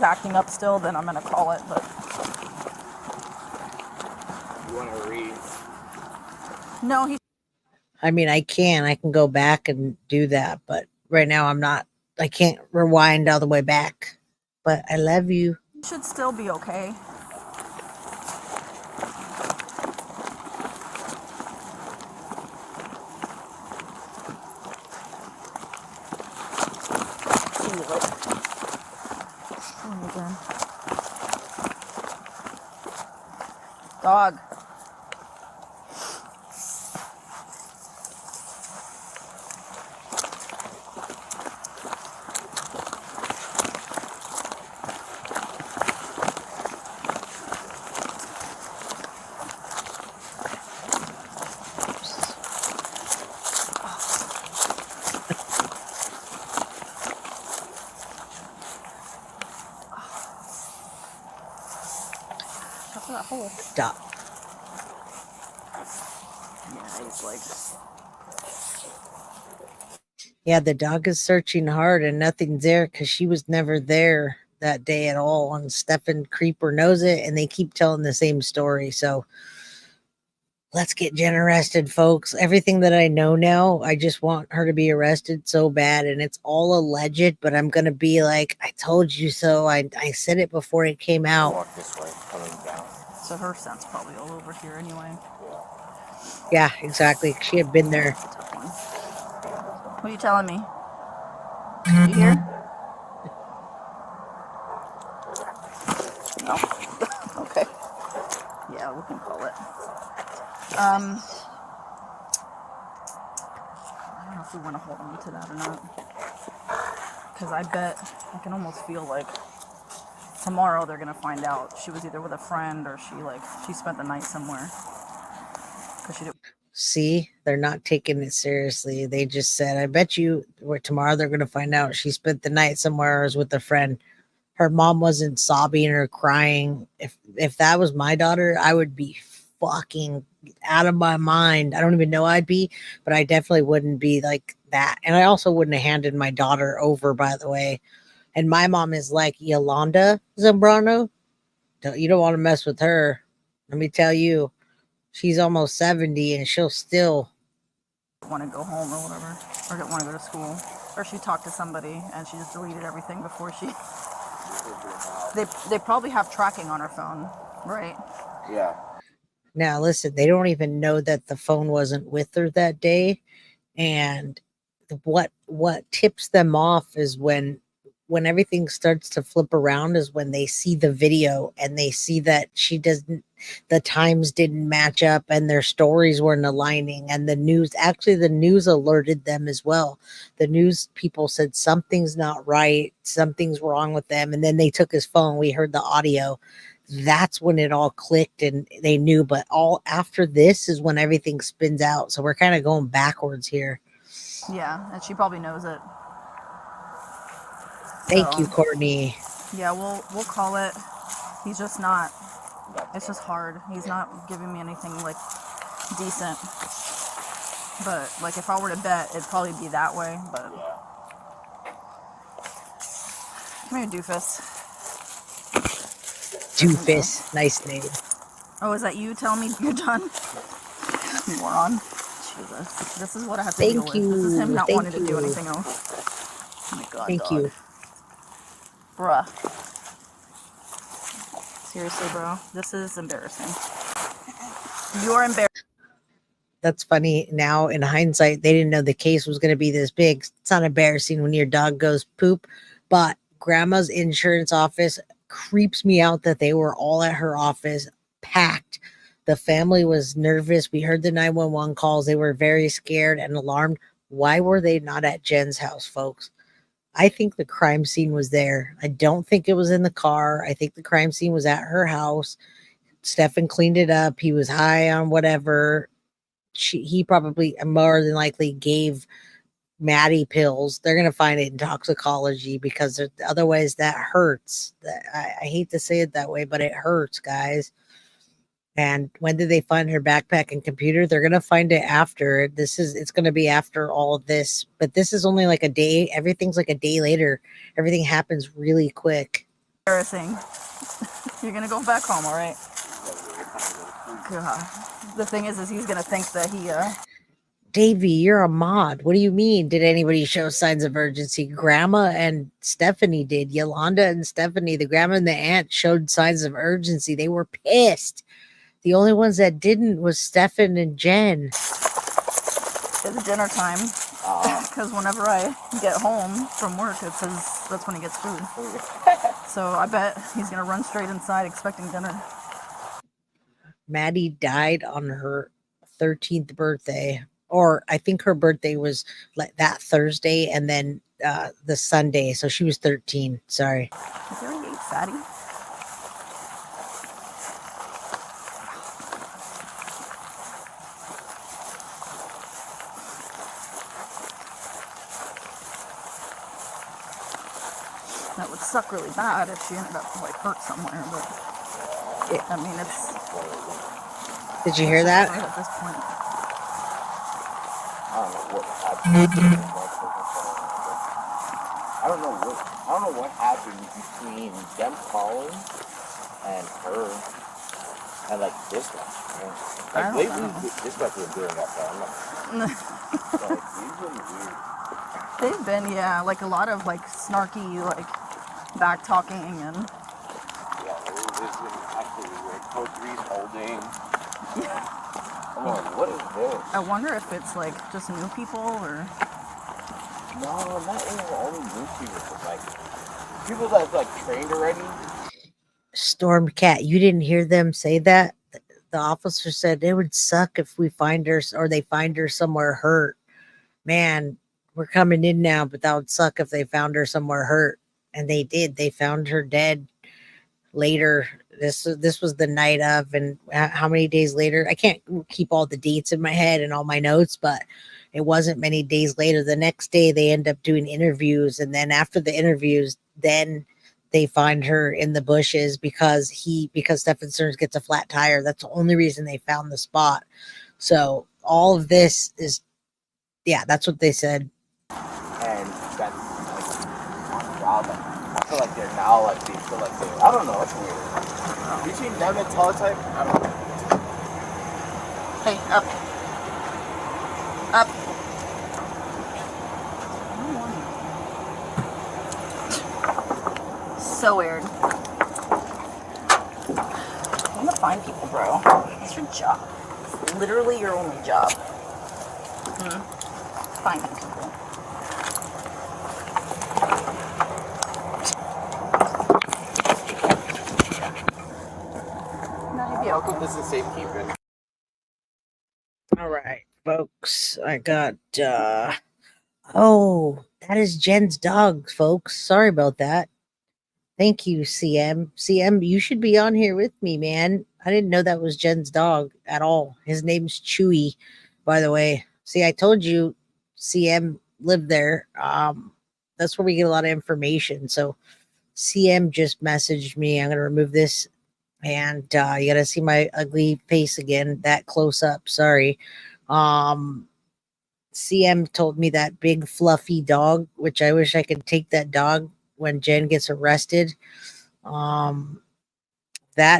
acting up still, then I'm gonna call it. But you want to read? No, he. I mean, I can go back and do that, but right now I can't rewind all the way back. But I love you. Should still be okay. Dog. that hole? Stop. Yeah, he's like. Yeah, the dog is searching hard and nothing's there because she was never there that day at all. And Stephan Creeper knows it, and they keep telling the same story. So let's get Jen arrested, folks. Everything that I know now, I just want her to be arrested so bad. And it's all alleged, but I'm going to be like, I told you so. I said it before it came out. Walk this way, coming down. So her scent's probably all over here anyway. Yeah, exactly. She had been there. That's a tough one. What are you telling me? You here? No. Okay. Yeah, we can call it. I don't know if we want to hold on to that or not. Because I bet, I can almost feel like tomorrow they're going to find out she was either with a friend or she spent the night somewhere. Because she did. See, they're not taking it seriously. They just said, I bet you tomorrow they're going to find out she spent the night somewhere or was with a friend. Her mom wasn't sobbing or crying. If that was my daughter, I would be fucking out of my mind. I don't even know I'd be, but I definitely wouldn't be like that. And I also wouldn't have handed my daughter over, by the way. And my mom is like Yolanda Zambrano. You don't want to mess with her. Let me tell you. She's almost 70 and she'll still want to go home or whatever, or didn't want to go to school, or she talked to somebody and she just deleted everything before she. They probably have tracking on her phone, right? Yeah. Now listen, they don't even know that the phone wasn't with her that day, and what tips them off is when everything starts to flip around is when they see the video and they see that the times didn't match up and their stories weren't aligning, and the news alerted them as well. The news people said something's not right, something's wrong with them, and then they took his phone. We heard the audio. That's when it all clicked and they knew, but all after this is when everything spins out. So we're kind of going backwards here. Yeah, and she probably knows it. Thank you, Courtney. Yeah, we'll call it. He's just not. It's just hard. He's not giving me anything like decent. But like if I were to bet, it'd probably be that way. But come here, doofus. Doofus, nice name. Oh, is that you? Tell me you're done. Moron. Jesus, this is what I have to deal with. This is him not wanting to do anything else. Oh my God. Thank you. Bruh. Seriously, bro. This is embarrassing. You're embarrassed. That's funny. Now, in hindsight, they didn't know the case was going to be this big. It's not embarrassing when your dog goes poop, but grandma's insurance office creeps me out that they were all at her office, packed. The family was nervous. We heard the 911 calls. They were very scared and alarmed. Why were they not at Jen's house, folks? I think the crime scene was there. I don't think it was in the car. I think the crime scene was at her house. Stephan cleaned it up. He was high on whatever. He probably more than likely gave Maddie pills. They're going to find it in toxicology because otherwise that hurts. I hate to say it that way, but it hurts, guys. And when did they find her backpack and computer? They're going to find it after. It's going to be after all of this, but this is only like a day. Everything's like a day later. Everything happens really quick. Embarrassing. You're going to go back home, all right? God. The thing is he's going to think that he, Davey, you're a mod. What do you mean? Did anybody show signs of urgency? Grandma and Stephanie did. Yolanda and Stephanie, the grandma and the aunt, showed signs of urgency. They were pissed. The only ones that didn't was Stephan and Jen. It's dinner time. Because whenever I get home from work, it says that's when he gets food. So I bet he's going to run straight inside expecting dinner. Maddie died on her 13th birthday. Or I think her birthday was like that Thursday and then the Sunday. So she was 13. Sorry. Is there a fatty? That would suck really bad if she ended up like hurt somewhere, but I mean, it's. Did you hear that? At this point. I don't know what happened. I don't know what happened between them calling and her and like dispatch. Like lately, dispatch was doing that. So I'm not. Like, they've been weird. They've been, yeah, like a lot of like snarky, like back talking and. Yeah, it's been actually weird. Code 3's holding. I'm like, what is this? I wonder if it's like just new people or. No, not even only new people, but like people that's like trained already. Storm Cat, you didn't hear them say that? The officer said it would suck if we find her or they find her somewhere hurt. Man, we're coming in now, but that would suck if they found her somewhere hurt. And they did. They found her dead later. This was the night of, and how many days later? I can't keep all the dates in my head and all my notes, but it wasn't many days later. The next day they end up doing interviews, and then after the interviews, then they find her in the bushes because Stephan Sterns gets a flat tire. That's the only reason they found the spot. So all of this is, yeah, that's what they said. And that's like, wow, I feel like they're now like they feel like they, I don't know, it's weird. Between them and teletype, I don't know. Hey, up. Up. So weird. I want to find people, bro. It's your job. It's literally your only job. Finding people. I'll put this in safekeeping. All right, folks. I got oh, that is Jen's dog, folks. Sorry about that. Thank you, CM. CM, you should be on here with me, man. I didn't know that was Jen's dog at all. His name's Chewy, by the way. See, I told you CM lived there. That's where we get a lot of information. So CM just messaged me. I'm gonna remove this. And you gotta see my ugly face again, that close up. Sorry. CM told me that big fluffy dog, which I wish I could take that dog when Jen gets arrested. That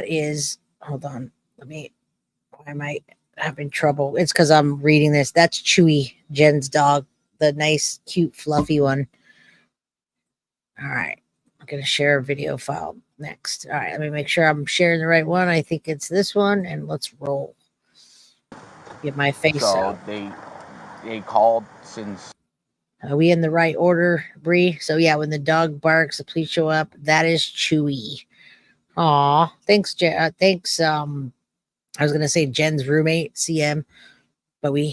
is, hold on, why am I having trouble? It's because I'm reading this. That's Chewy, Jen's dog, the nice, cute, fluffy one. All right. I'm going to share a video file next. All right. Let me make sure I'm sharing the right one. I think it's this one, and let's roll. Get my face out. So they called since. Are we in the right order, Bree? So yeah, when the dog barks, the police show up. That is Chewy. Aw, thanks, thanks. I was gonna say Jen's roommate, CM, but we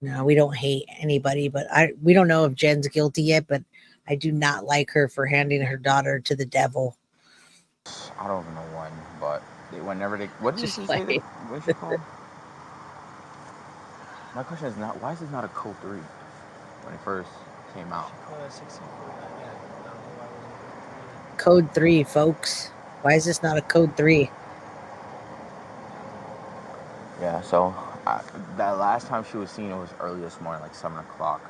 don't hate anybody. But we don't know if Jen's guilty yet. But I do not like her for handing her daughter to the devil. I don't know when, but whenever they, what did she say? What she called? My question is not, why is this not a code 3 when it first came out? Code 3, folks. Why is this not a code 3? Yeah, so that last time she was seen, it was early this morning, like 7 o'clock.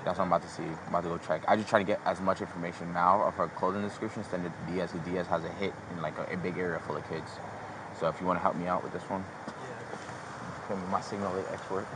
That's what I'm about to see. I'm about to go check. I just try to get as much information now of her clothing description, send it to Diaz, because Diaz has a hit in like a big area full of kids. So if you want to help me out with this one, give me my signal expert.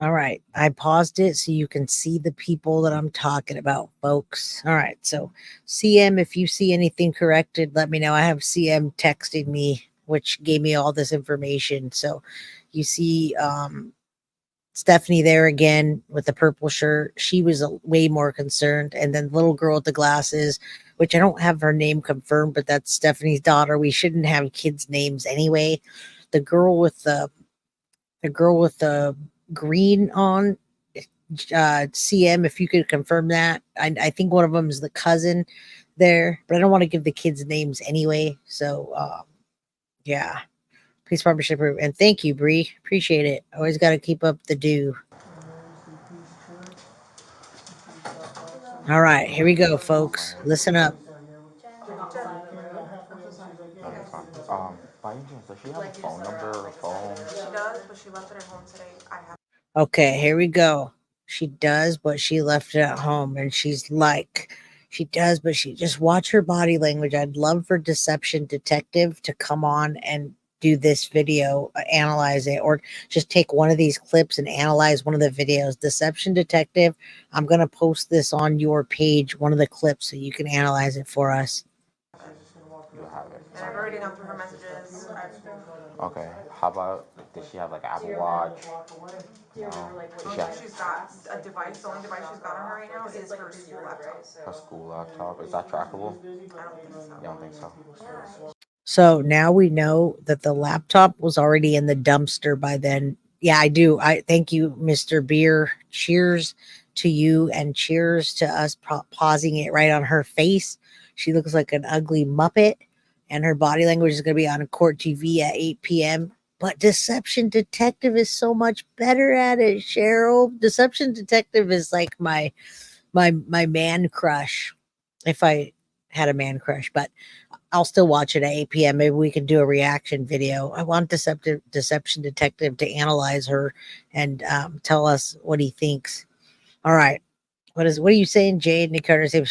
All right. I paused it so you can see the people that I'm talking about, folks. All right. So, CM, if you see anything corrected, let me know. I have CM texted me, which gave me all this information. So, you see Stephanie there again with the purple shirt. She was way more concerned. And then the little girl with the glasses, which I don't have her name confirmed, but that's Stephanie's daughter. We shouldn't have kids' names anyway. The girl with the green on, CM, if you could confirm that. I think one of them is the cousin there, but I don't want to give the kids names anyway. So, yeah. Please partnership and thank you, Bree. Appreciate it. Always got to keep up the do. All right, here we go, folks. Listen up. By any chance, does she have a phone number or a phone? She does, but she left it at home today. I have. Okay, here we go. She does, but she left it at home. And she's like, she does, but she just watch her body language. I'd love for Deception Detective to come on and do this video, analyze it, or just take one of these clips and analyze one of the videos. Deception Detective, I'm going to post this on your page, one of the clips, so you can analyze it for us. You have it. And I've already gone through her messages. Okay. How about, does she have like an Apple Watch? No. She's got a device. The only device she's got on her right now is her school laptop. Her school laptop? Is that trackable? I don't think so. You don't think so? So now we know that the laptop was already in the dumpster by then. Yeah, I do. I thank you, Mr. Beer. Cheers to you and cheers to us pausing it right on her face. She looks like an ugly Muppet, and her body language is going to be on Court TV at 8 p.m. But Deception Detective is so much better at it, Cheryl. Deception Detective is like my man crush, if I had a man crush, but I'll still watch it at 8 p.m. Maybe we can do a reaction video. I want Deception Detective to analyze her and tell us what he thinks. All right. What are you saying, Jade? Nick Carter says,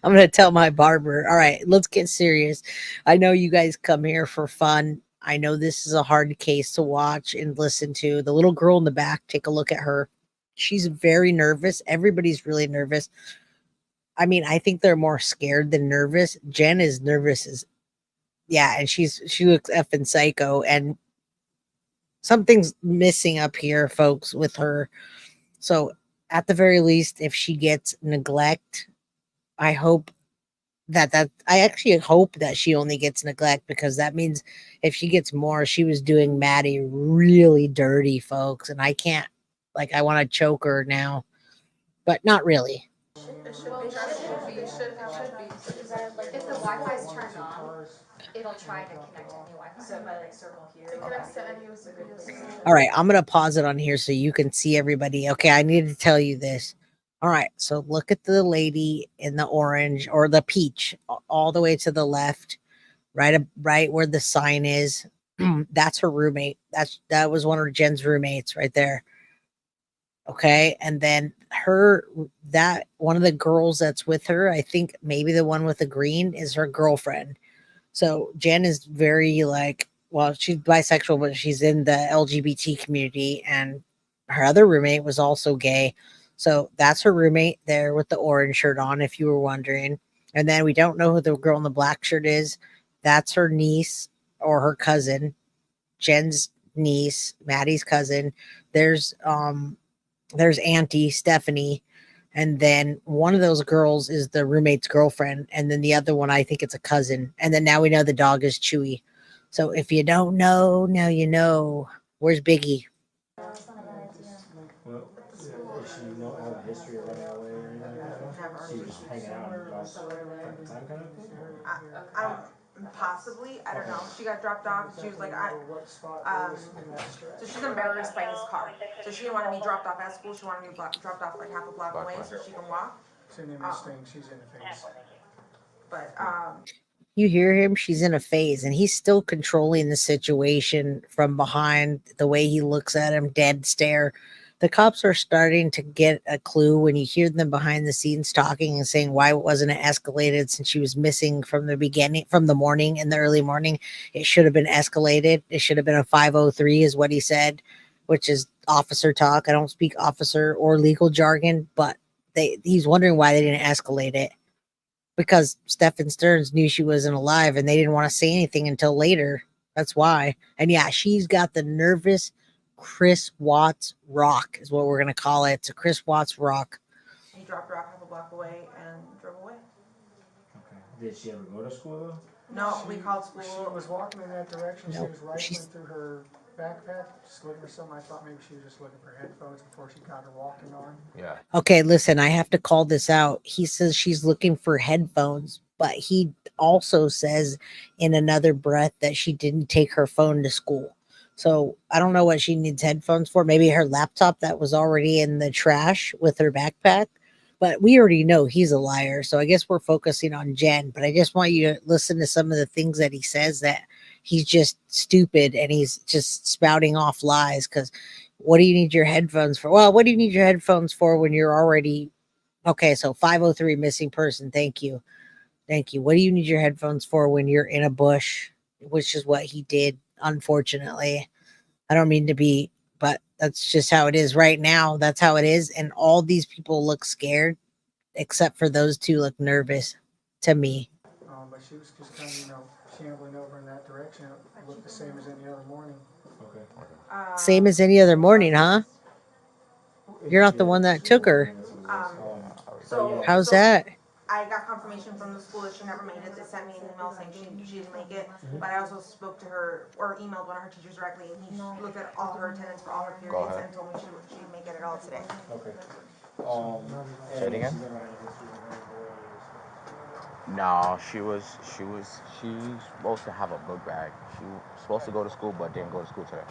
I'm going to tell my barber. All right, let's get serious. I know you guys come here for fun. I know this is a hard case to watch and listen to. The little girl in the back, take a look at her. She's very nervous. Everybody's really nervous. I mean, I think they're more scared than nervous. Jen is nervous and she looks effing psycho, and something's missing up here, folks, with her. So at the very least, if she gets neglect, I hope I actually hope that she only gets neglect, because that means if she gets more, she was doing Maddie really dirty, folks. And I can't, I want to choke her now, but not really. It should be. Like if the Wi-Fi is turned on, it'll try to connect to any Wi-Fi. So if I like circle here, it connects to any USB. All right, I'm going to pause it on here so you can see everybody. Okay, I need to tell you this. All right, so look at the lady in the orange or the peach all the way to the left, right where the sign is. That's her roommate. That was one of Jen's roommates right there. Okay, and then that one of the girls that's with her, I think maybe the one with the green is her girlfriend. So Jen is very well, she's bisexual, but she's in the LGBT community, and her other roommate was also gay. So that's her roommate there with the orange shirt on, if you were wondering. And then we don't know who the girl in the black shirt is. That's her niece or her cousin, Jen's niece, Maddie's cousin. There's Auntie Stephanie. And then one of those girls is the roommate's girlfriend. And then the other one, I think it's a cousin. And then now we know the dog is Chewy. So if you don't know, now you know. Where's Biggie? Well, does she know have a history of running away or anything like that? She was hanging out and time kind of? Possibly, I don't know. She got dropped off. She was like, so she's embarrassed by his car. So she didn't want to be dropped off at school. She wanted to be dropped off like half a block away so she can walk. She's in a phase. But you hear him? She's in a phase, and he's still controlling the situation from behind. The way he looks at him, dead stare. The cops are starting to get a clue when you hear them behind the scenes talking and saying, why wasn't it escalated since she was missing from the beginning, from the morning, in the early morning? It should have been escalated. It should have been a 503 is what he said, which is officer talk. I don't speak officer or legal jargon, but he's wondering why they didn't escalate it, because Stephan Sterns knew she wasn't alive and they didn't want to say anything until later. That's why. And yeah, she's got the nervous Chris Watts rock is what we're going to call it. It's a Chris Watts rock. He dropped her off half a block away and drove away. Okay. Did she ever go to school though? No, we called school. She was walking in that direction. Nope. She was rifling through her backpack, just looking for something. I thought maybe she was just looking for headphones before she got her walking on. Yeah. Okay, listen, I have to call this out. He says she's looking for headphones, but he also says in another breath that she didn't take her phone to school. So I don't know what she needs headphones for. Maybe her laptop that was already in the trash with her backpack. But we already know he's a liar. So I guess we're focusing on Jen. But I just want you to listen to some of the things that he says, that he's just stupid and he's just spouting off lies. Because what do you need your headphones for? Well, what do you need your headphones for when you're already okay? So 503 missing person. Thank you. Thank you. What do you need your headphones for when you're in a bush? Which is what he did, unfortunately. I don't mean to be, but that's just how it is right now. That's how it is. And all these people look scared, except for those two look nervous to me. But she was just kind of, shambling over in that direction. It looked the same as any other morning. Okay. Same as any other morning, huh? You're not the one that took her. How's that? I got confirmation from the school that she never made it. They sent me an email saying she didn't make it. But I also spoke to her or emailed one of her teachers directly, and he looked at all her attendance for all her periods and told me she didn't make it at all today. Okay. Say it again. No, she's supposed to have a book bag. She was supposed to go to school, but didn't go to school today.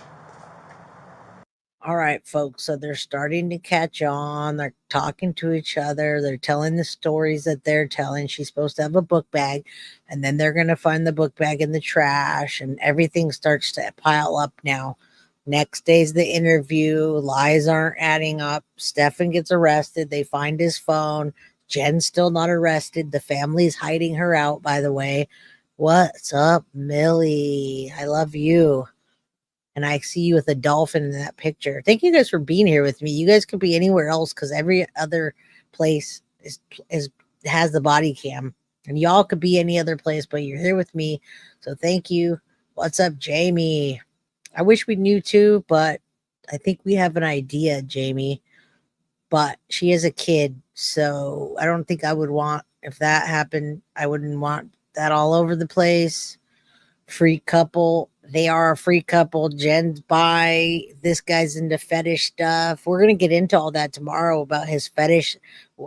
All right, folks. So they're starting to catch on. They're talking to each other. They're telling the stories that they're telling. She's supposed to have a book bag, and then they're going to find the book bag in the trash, and everything starts to pile up now. Next day's the interview. Lies aren't adding up. Stephan gets arrested. They find his phone. Jen's still not arrested. The family's hiding her out, by the way. What's up, Millie? I love you. And I see you with a dolphin in that picture. Thank you guys for being here with me. You guys could be anywhere else because every other place has the body cam. And y'all could be any other place, but you're here with me. So thank you. What's up, Jamie? I wish we knew too, but I think we have an idea, Jamie. But she is a kid, so I don't think I would want, if that happened, I wouldn't want that all over the place. Freak couple. They are a freak couple. Jen's bi. This guy's into fetish stuff. We're going to get into all that tomorrow about his fetish,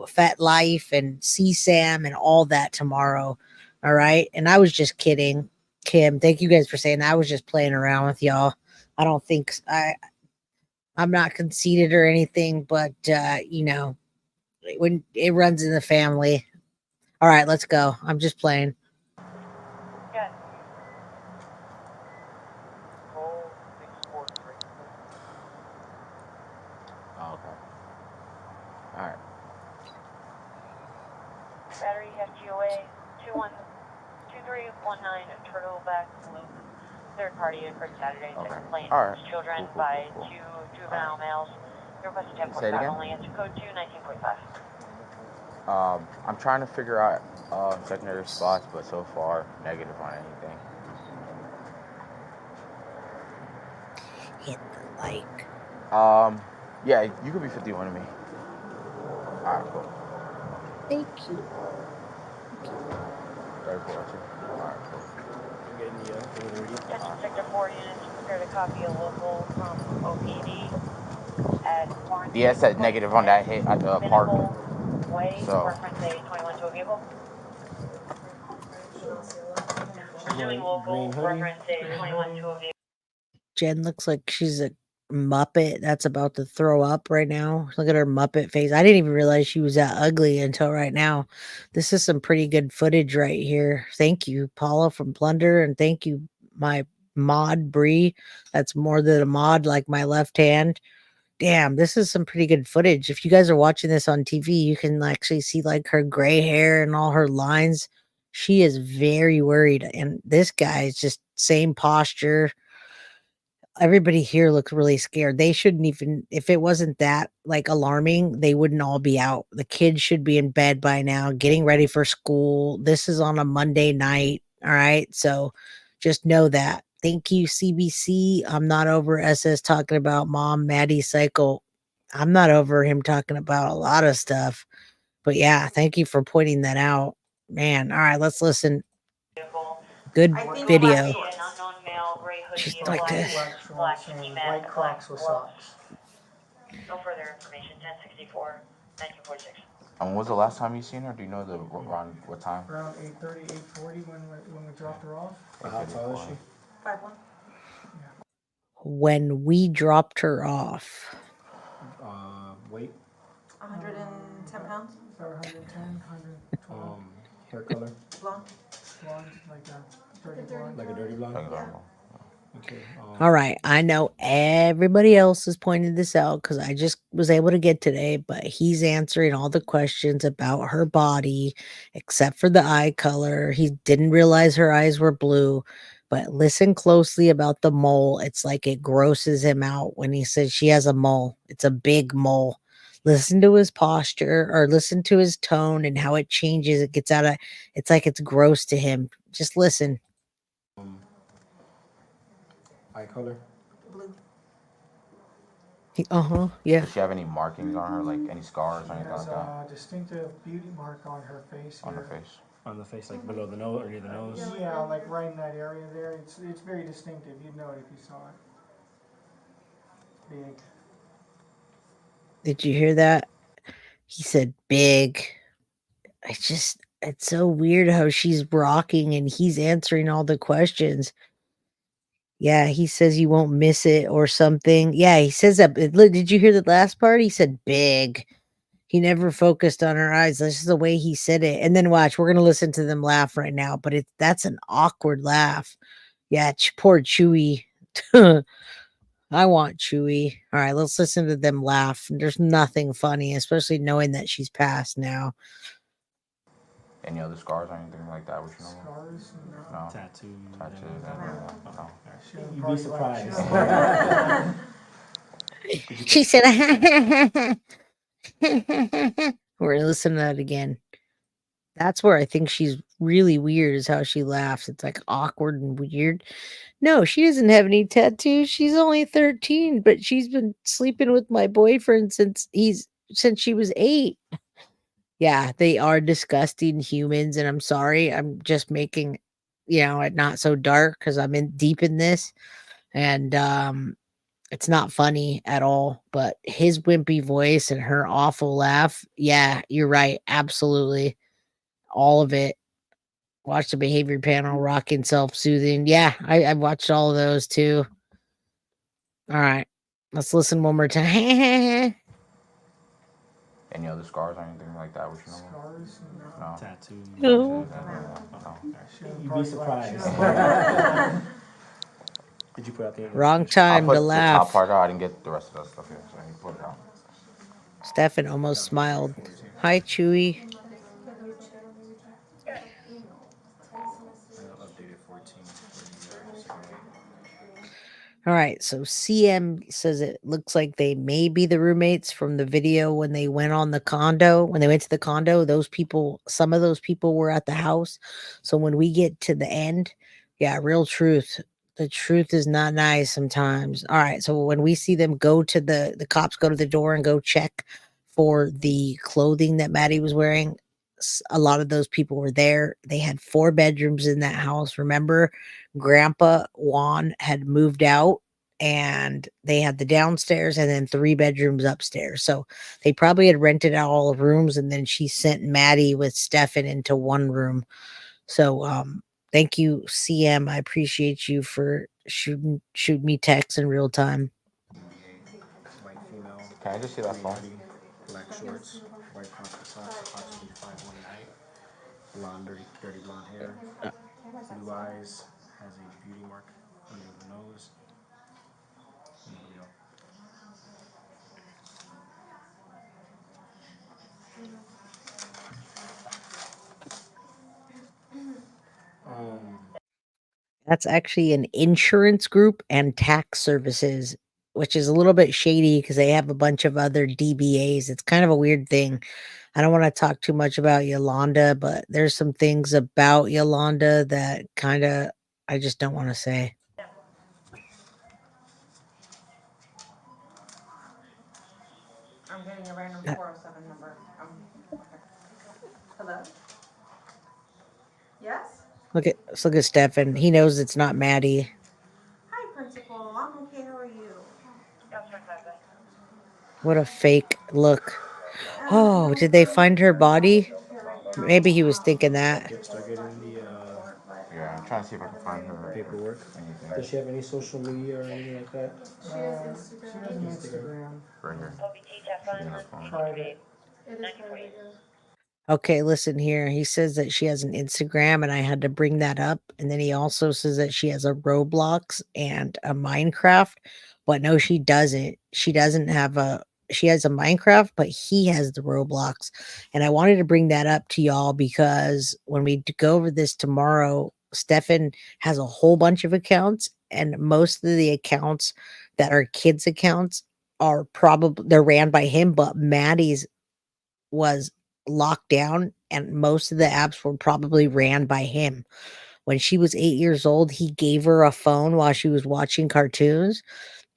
fat life, and CSAM and all that tomorrow. All right. And I was just kidding. Kim, thank you guys for saying that. I was just playing around with y'all. I don't think I'm not conceited or anything, but when it runs in the family. All right, let's go. I'm just playing. Good. Oh, okay. All right. Battery FGOA 212319 Turtleback Loop. Third party for Saturday. Okay. Complaint All right. children Cool. by two juvenile males. Your request is 1045 Say it again? only. It's code 21945. I'm trying to figure out secondary spots, but so far negative on anything. Hit the like. Yeah, you could be 51 to me. All right, cool. Thank you. 34 too. All right, cool. I'm getting the delivery. Attention Sector 4 units, prepare to copy a local from OPD at quarantine. Yeah, it said negative on that hit at the park. Way, So. reference a 21 to a vehicle. Pursuing local, reference a 21 to a vehicle. Jen looks like she's a Muppet that's about to throw up right now. Look at her Muppet face. I didn't even realize she was that ugly until right now. This is some pretty good footage right here. Thank you, Paula from Plunder, and thank you, my mod Bree. That's more than a mod, like my left hand. Damn, this is some pretty good footage. If you guys are watching this on TV, you can actually see like her gray hair and all her lines. She is very worried, and this guy is just same posture. Everybody here looks really scared. They shouldn't even, if it wasn't that like alarming, they wouldn't all be out. The kids should be in bed by now, getting ready for school. This is on a Monday night. All right. So just know that. Thank you, CBC. I'm not over SS talking about mom, Maddie cycle. I'm not over him talking about a lot of stuff. But yeah, thank you for pointing that out. Man. All right, let's listen. Good video. She's Black like this. shorts and white Crocs with socks. No further information. 1064, 1946. And when was the last time you seen her? Do you know around what time? Around 8:30, 8:40 when we dropped her off. How tall is she? 5'1". When we dropped her off. Weight? 110 pounds. About 110, 112. Hair color? Blonde. Blonde, like a dirty blonde. Like a dirty blonde? Yeah. Okay. All right. I know everybody else has pointed this out because I just was able to get today, but he's answering all the questions about her body, except for the eye color. He didn't realize her eyes were blue, but listen closely about the mole. It's like it grosses him out when he says she has a mole. It's a big mole. Listen to his posture or listen to his tone and how it changes. It gets out of, it's like it's gross to him. Just listen. Eye color? Blue. Yeah. Does she have any markings on her, like any scars or anything like There's that? a distinctive beauty mark on her face. On her here. face? On the face, like below the nose or near the nose? Yeah, like right in that area there. It's very distinctive. You'd know it if you saw it. Big. Did you hear that? He said big. It's so weird how she's rocking and he's answering all the questions. Yeah, he says you won't miss it or something. Yeah, he says that. Did you hear the last part? He said big. He never focused on her eyes. That's just the way he said it. And then watch, we're gonna listen to them laugh right now, but that's an awkward laugh. Yeah, poor Chewy. I want Chewy. All right, let's listen to them laugh. There's nothing funny, especially knowing that she's passed now. Any other scars or anything like that? We should know. Scars? No. Tattoos? Tattoos? No. You'd be surprised. She said, we're gonna listen to that again. That's where I think she's really weird, is how she laughs. It's like awkward and weird. No, she doesn't have any tattoos. She's only 13, but she's been sleeping with my boyfriend since she was 8. Yeah, they are disgusting humans, and I'm sorry. I'm just making, it not so dark because I'm deep in this, and it's not funny at all. But his wimpy voice and her awful laugh, yeah, you're right, absolutely, all of it. Watch the behavior panel, rocking, self-soothing. Yeah, I watched all of those too. All right, let's listen one more time. Any other scars or anything like that? We should know. Scars? No. Tattoos? No. You'd be surprised. Did you put out the Wrong time I put to the laugh. top part out. I didn't get the rest of that stuff yet, so I need to put it out. Stephan almost smiled. Hi, Chewy. Updated 14. All right, so CM says it looks like they may be the roommates from the video when they went on the condo. When they went to the condo, some of those people were at the house. So when we get to the end, yeah, real truth. The truth is not nice sometimes. All right, so when we see them go to the cops go to the door and go check for the clothing that Maddie was wearing, a lot of those people were there. They had 4 bedrooms in that house. Remember, Grandpa Juan had moved out and they had the downstairs and then 3 bedrooms upstairs. So they probably had rented out all the rooms, and then she sent Maddie with Stephan into one room. So thank you, CM. I appreciate you for shooting me texts in real time. White female. Can I just see that phone? Black shorts, white Crocs with socks, approximately 5'1" in height. Blonde, dirty blonde hair. Blue eyes, has a beauty mark under the nose. That's actually an insurance group and tax services, which is a little bit shady because they have a bunch of other DBAs. It's kind of a weird thing. I don't want to talk too much about Yolanda, but there's some things about Yolanda that I just don't want to say. I'm getting a random 407 number. Okay. Hello? Yes? Let's look at Stephan. He knows it's not Maddie. Hi, okay. How are you? What a fake look. Oh, did they find her body? Maybe he was thinking that. Start getting the Yeah, I'm trying to see if I can find her paperwork. anything. Does she have any social media or anything like that? She has an Instagram. Right here. She In her is phone. private. It is private, yeah. Okay, listen here. He says that she has an Instagram, and I had to bring that up. And then he also says that she has a Roblox and a Minecraft. But no, she doesn't. She doesn't have a. She has a Minecraft, but he has the Roblox. And I wanted to bring that up to y'all because when we go over this tomorrow, Stephan has a whole bunch of accounts, and most of the accounts that are kids' accounts are probably they're ran by him, but Maddie's was locked down and most of the apps were probably ran by him. When she was 8 years old, he gave her a phone while she was watching cartoons,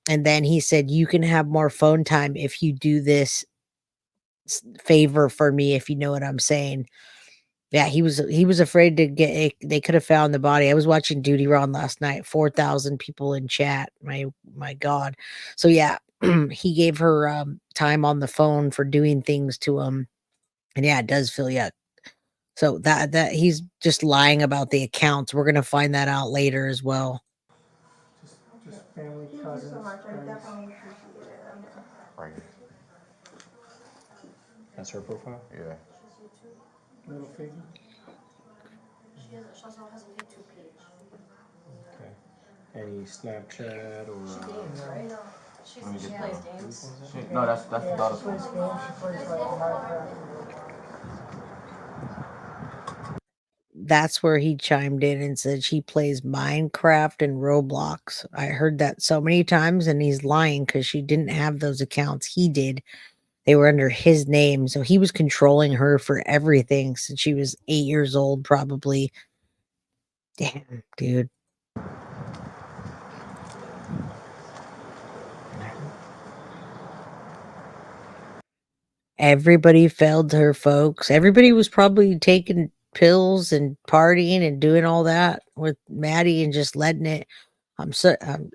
and then he said, "You can have more phone time if you do this favor for me," if you know what I'm saying. Yeah, he was afraid to get it. They could have found the body. I was watching Duty Ron last night, 4,000 people in chat. My God. So yeah, he gave her time on the phone for doing things to him. And yeah, it does feel yuck. So that he's just lying about the accounts. We're gonna find that out later as well. Just family, Thank cousins, you so much. I friends. definitely appreciate it. Right here. That's her profile? Yeah. Little figgy. She also has a YouTube page. Okay. Any Snapchat or? Right? No. She Let me get plays the- games. No, that's the Yeah, daughter's she plays phone. games. She plays like Minecraft and Roblox. That's where he chimed in and said she plays Minecraft and Roblox. I heard that so many times, and he's lying because she didn't have those accounts. He did. They were under his name, so he was controlling her for everything since she was 8 years old, probably. Damn, dude. Everybody failed her, folks. Everybody was probably taking pills and partying and doing all that with Maddie and just letting it. I'm certain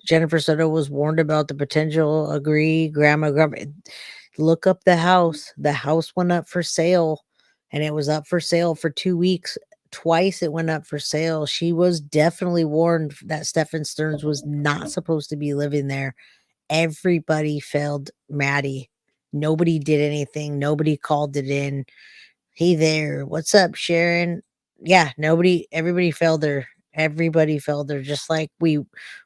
Jennifer Soto was warned about the potential. Agree, grandma. Look up the house. The house went up for sale, and it was up for sale for 2 weeks. Twice it went up for sale. She was definitely warned that Stephan Sterns was not supposed to be living there. Everybody failed Maddie. Nobody did anything. Nobody called it in. Hey there. What's up, Sharon? Yeah, everybody failed her. Everybody failed her. Just like we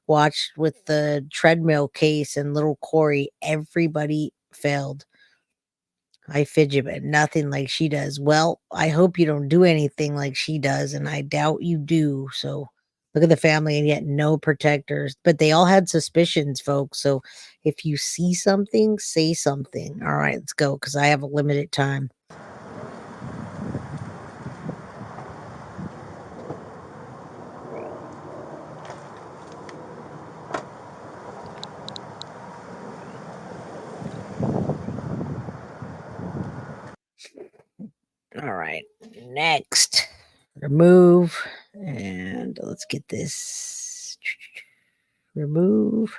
watched with the treadmill case and little Corey. Everybody failed. I fidget, but nothing like she does. Well, I hope you don't do anything like she does, and I doubt you do. So look at the family and yet no protectors. But they all had suspicions, folks. So if you see something, say something. All right, let's go because I have a limited time. All right, next. Remove. And let's get this. Remove.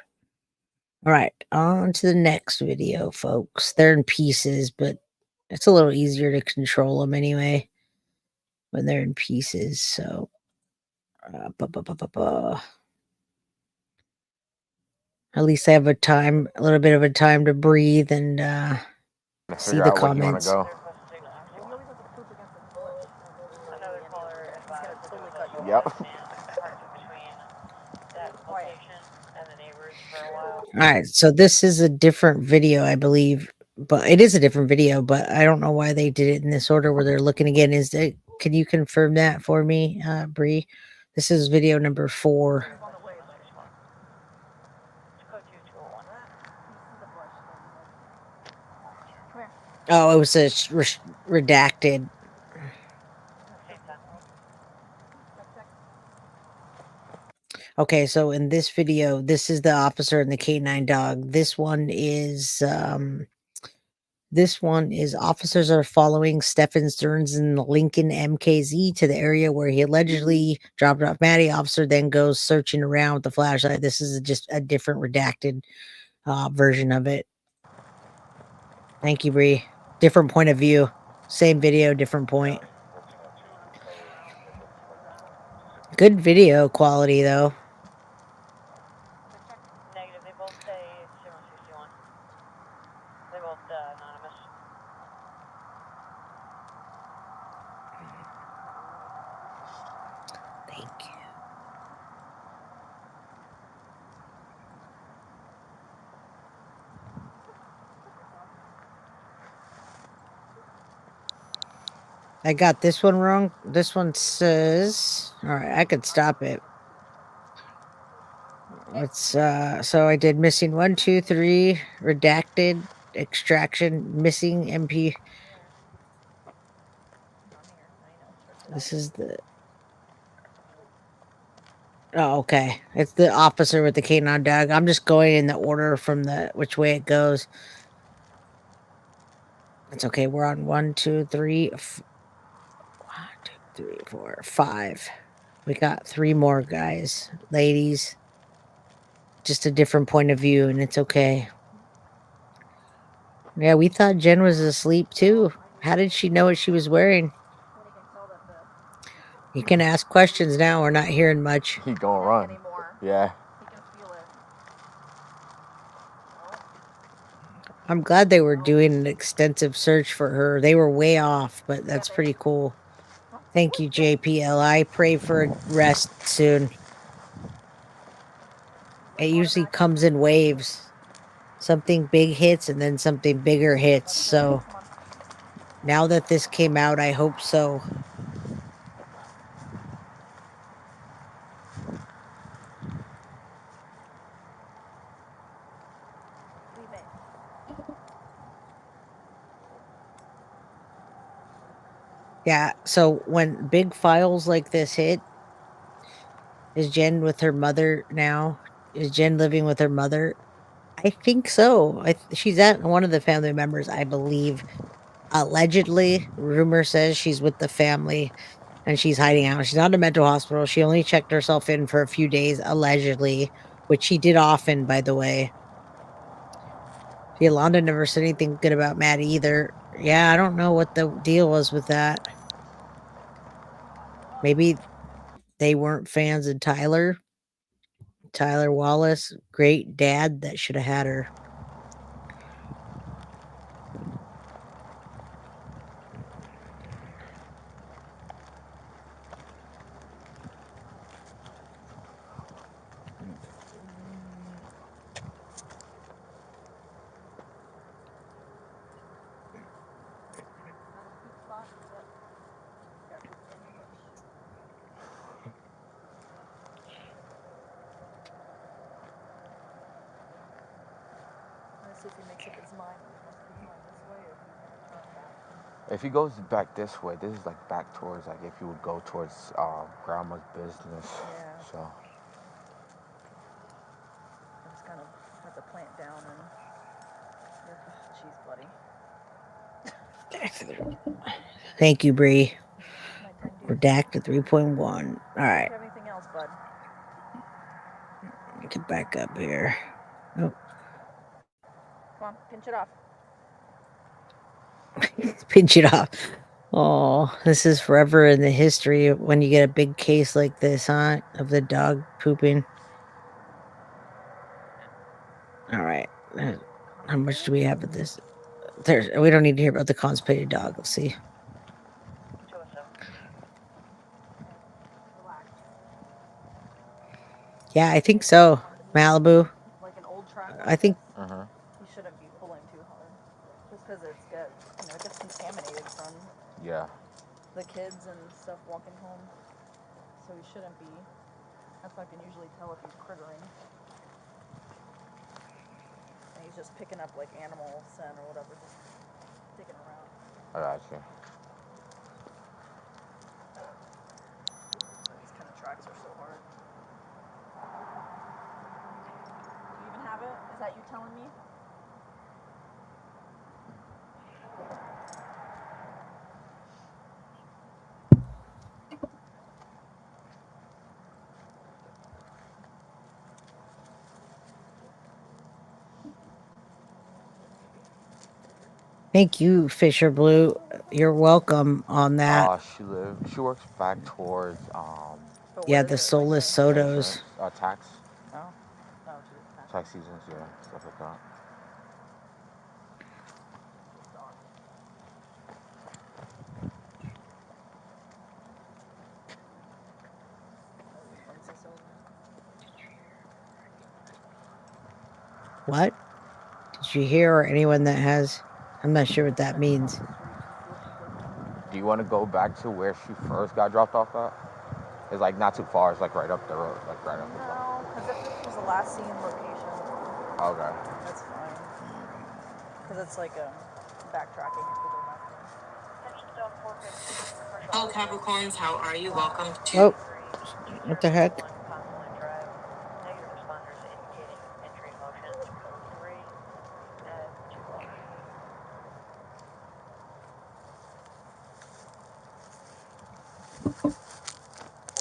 All right, on to the next video, folks. They're in pieces, but it's a little easier to control them anyway when they're in pieces. So, at least I have a little bit of a time to breathe and see Figure the out where you want to comments. go. Yep. All right, so this is a different video, I believe, but it is a different video, but I don't know why they did it in this order where they're looking again. Can you confirm that for me, Bree? This is video number 4. Oh, it was a redacted. Okay, so in this video, this is the officer and the K9 dog. This one is This one is officers are following Stephan Sterns in the Lincoln MKZ to the area where he allegedly dropped off Maddie. Officer then goes searching around with the flashlight. This is just a different redacted version of it. Thank you, Bree. Different point of view. Same video, different point. Good video quality, though. Negative. They both say 61. They're both anonymous. Thank you. I got this one wrong. This one says, all right, I could stop it. It's so I did missing 1, 2, 3, redacted, extraction, missing MP. This is the oh, okay. It's the officer with the canine dog. I'm just going in the order from the which way it goes. It's okay. We're on 1, 2, 3, 1, 2, 3, 4, 5. We got 3 more guys, ladies. Just a different point of view, and it's okay. Yeah, we thought Jen was asleep too. How did she know what she was wearing? You can ask questions now. We're not hearing much. He gonna run. Yeah. I'm glad they were doing an extensive search for her. They were way off, but that's pretty cool. Thank you, JPL. Pray for a rest soon. It usually comes in waves. Something big hits and then something bigger hits. So now that this came out, I hope so. Yeah, so when big files like this hit, is Jen with her mother now? Is Jen living with her mother? I think so. She's at one of the family members, I believe. Allegedly, rumor says she's with the family and she's hiding out. She's not in a mental hospital. She only checked herself in for a few days, allegedly, which she did often, by the way. Yolanda never said anything good about Matt either. Yeah, I don't know what the deal was with that. Maybe they weren't fans of Tyler. Tyler Wallace, great dad that should have had her. Let's see if he makes up his mind. He's going this way or turn back. If he goes back this way, this is like back towards like if you would go towards grandma's business. Yeah. So. I just kind of have to plant down and. Jeez, buddy. Thank you, Bree. Redacted 3.1. All right. Anything else, bud? Get back up here. Oh. Come on, pinch it off. Pinch it off. Oh, this is forever in the history when you get a big case like this, huh? Of the dog pooping. All right. How much do we have of this? We don't need to hear about the constipated dog. Let's see. Yeah, I think so. Malibu. Like an old track. I think. You shouldn't be pulling too hard, just because it gets contaminated from. Yeah. The kids and stuff walking home, so you shouldn't be. That's how I can usually tell if he's crittering. And he's just picking up like animal scent or whatever, just digging around. I got you. These kind of tracks are so hard. Do you even have it? Is that you telling me? Thank you, Fisher Blue. You're welcome on that. She works back towards Yeah, the soulless Sotos. tax. Oh. Tax seasons, yeah, stuff like that. What? Did you hear, or anyone that has? I'm not sure what that means. Do you want to go back to where she first got dropped off at? It's like not too far. It's like right up the road, like right up the road. No, because if this was the last seen location, Okay. that's fine. Because it's like backtracking if we go back there. Hello, Capricorns. How are you? Welcome to. Oh, what the heck?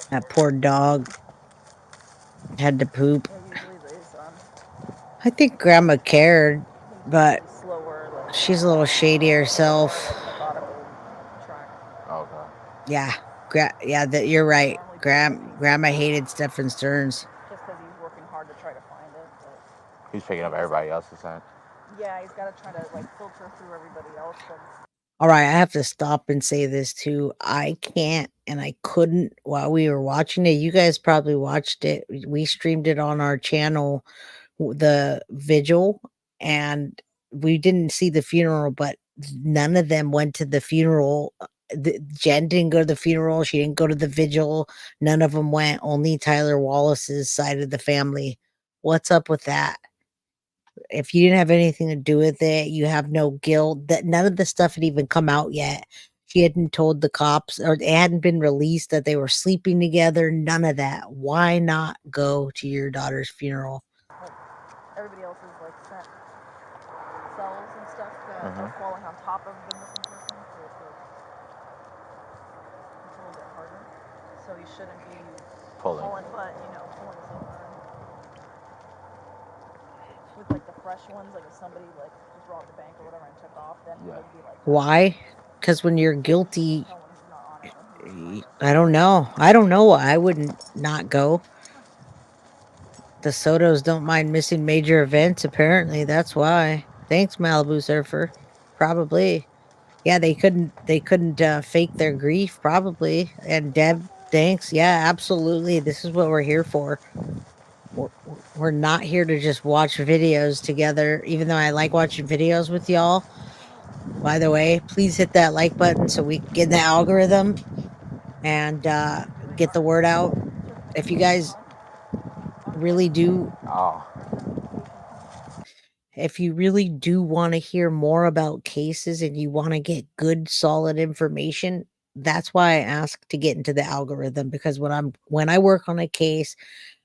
That poor dog had to poop. I think Grandma cared, but she's a little shady herself. Okay. Yeah, that you're right. Grandma hated Stephan Sterns. Just because he's working hard to try to find it. But He's picking up everybody else's scent. yeah, he's got to try to like filter through everybody else. All right, I have to stop and say this too. I can't and I couldn't while we were watching it. You guys probably watched it. We streamed it on our channel, the vigil, and we didn't see the funeral, but none of them went to the funeral. Jen didn't go to the funeral. She didn't go to the vigil. None of them went. Only Tyler Wallace's side of the family. What's up with that? If you didn't have anything to do with it, you have no guilt. That none of the stuff had even come out yet. She hadn't told the cops, or it hadn't been released that they were sleeping together. None of that. Why not go to your daughter's funeral? Like everybody else is like sent cells and stuff that are falling on top of the missing person, so it's like it's a little bit harder. So you shouldn't be pulling butt, pulling someone. With like the fresh ones, like if somebody like just robbed the bank or whatever and took off, then it would be like Why? Because when you're guilty, I don't know. I don't know why I wouldn't not go. The Sotos don't mind missing major events, apparently. That's why. Thanks, Malibu Surfer. Probably. Yeah, they couldn't fake their grief, probably. And Deb, thanks. Yeah, absolutely. This is what we're here for. We're not here to just watch videos together, even though I like watching videos with y'all. By the way, please hit that like button so we can get in the algorithm and get the word out. If you guys really do, if you really do want to hear more about cases and you want to get good, solid information, that's why I ask to get into the algorithm, because when I work on a case,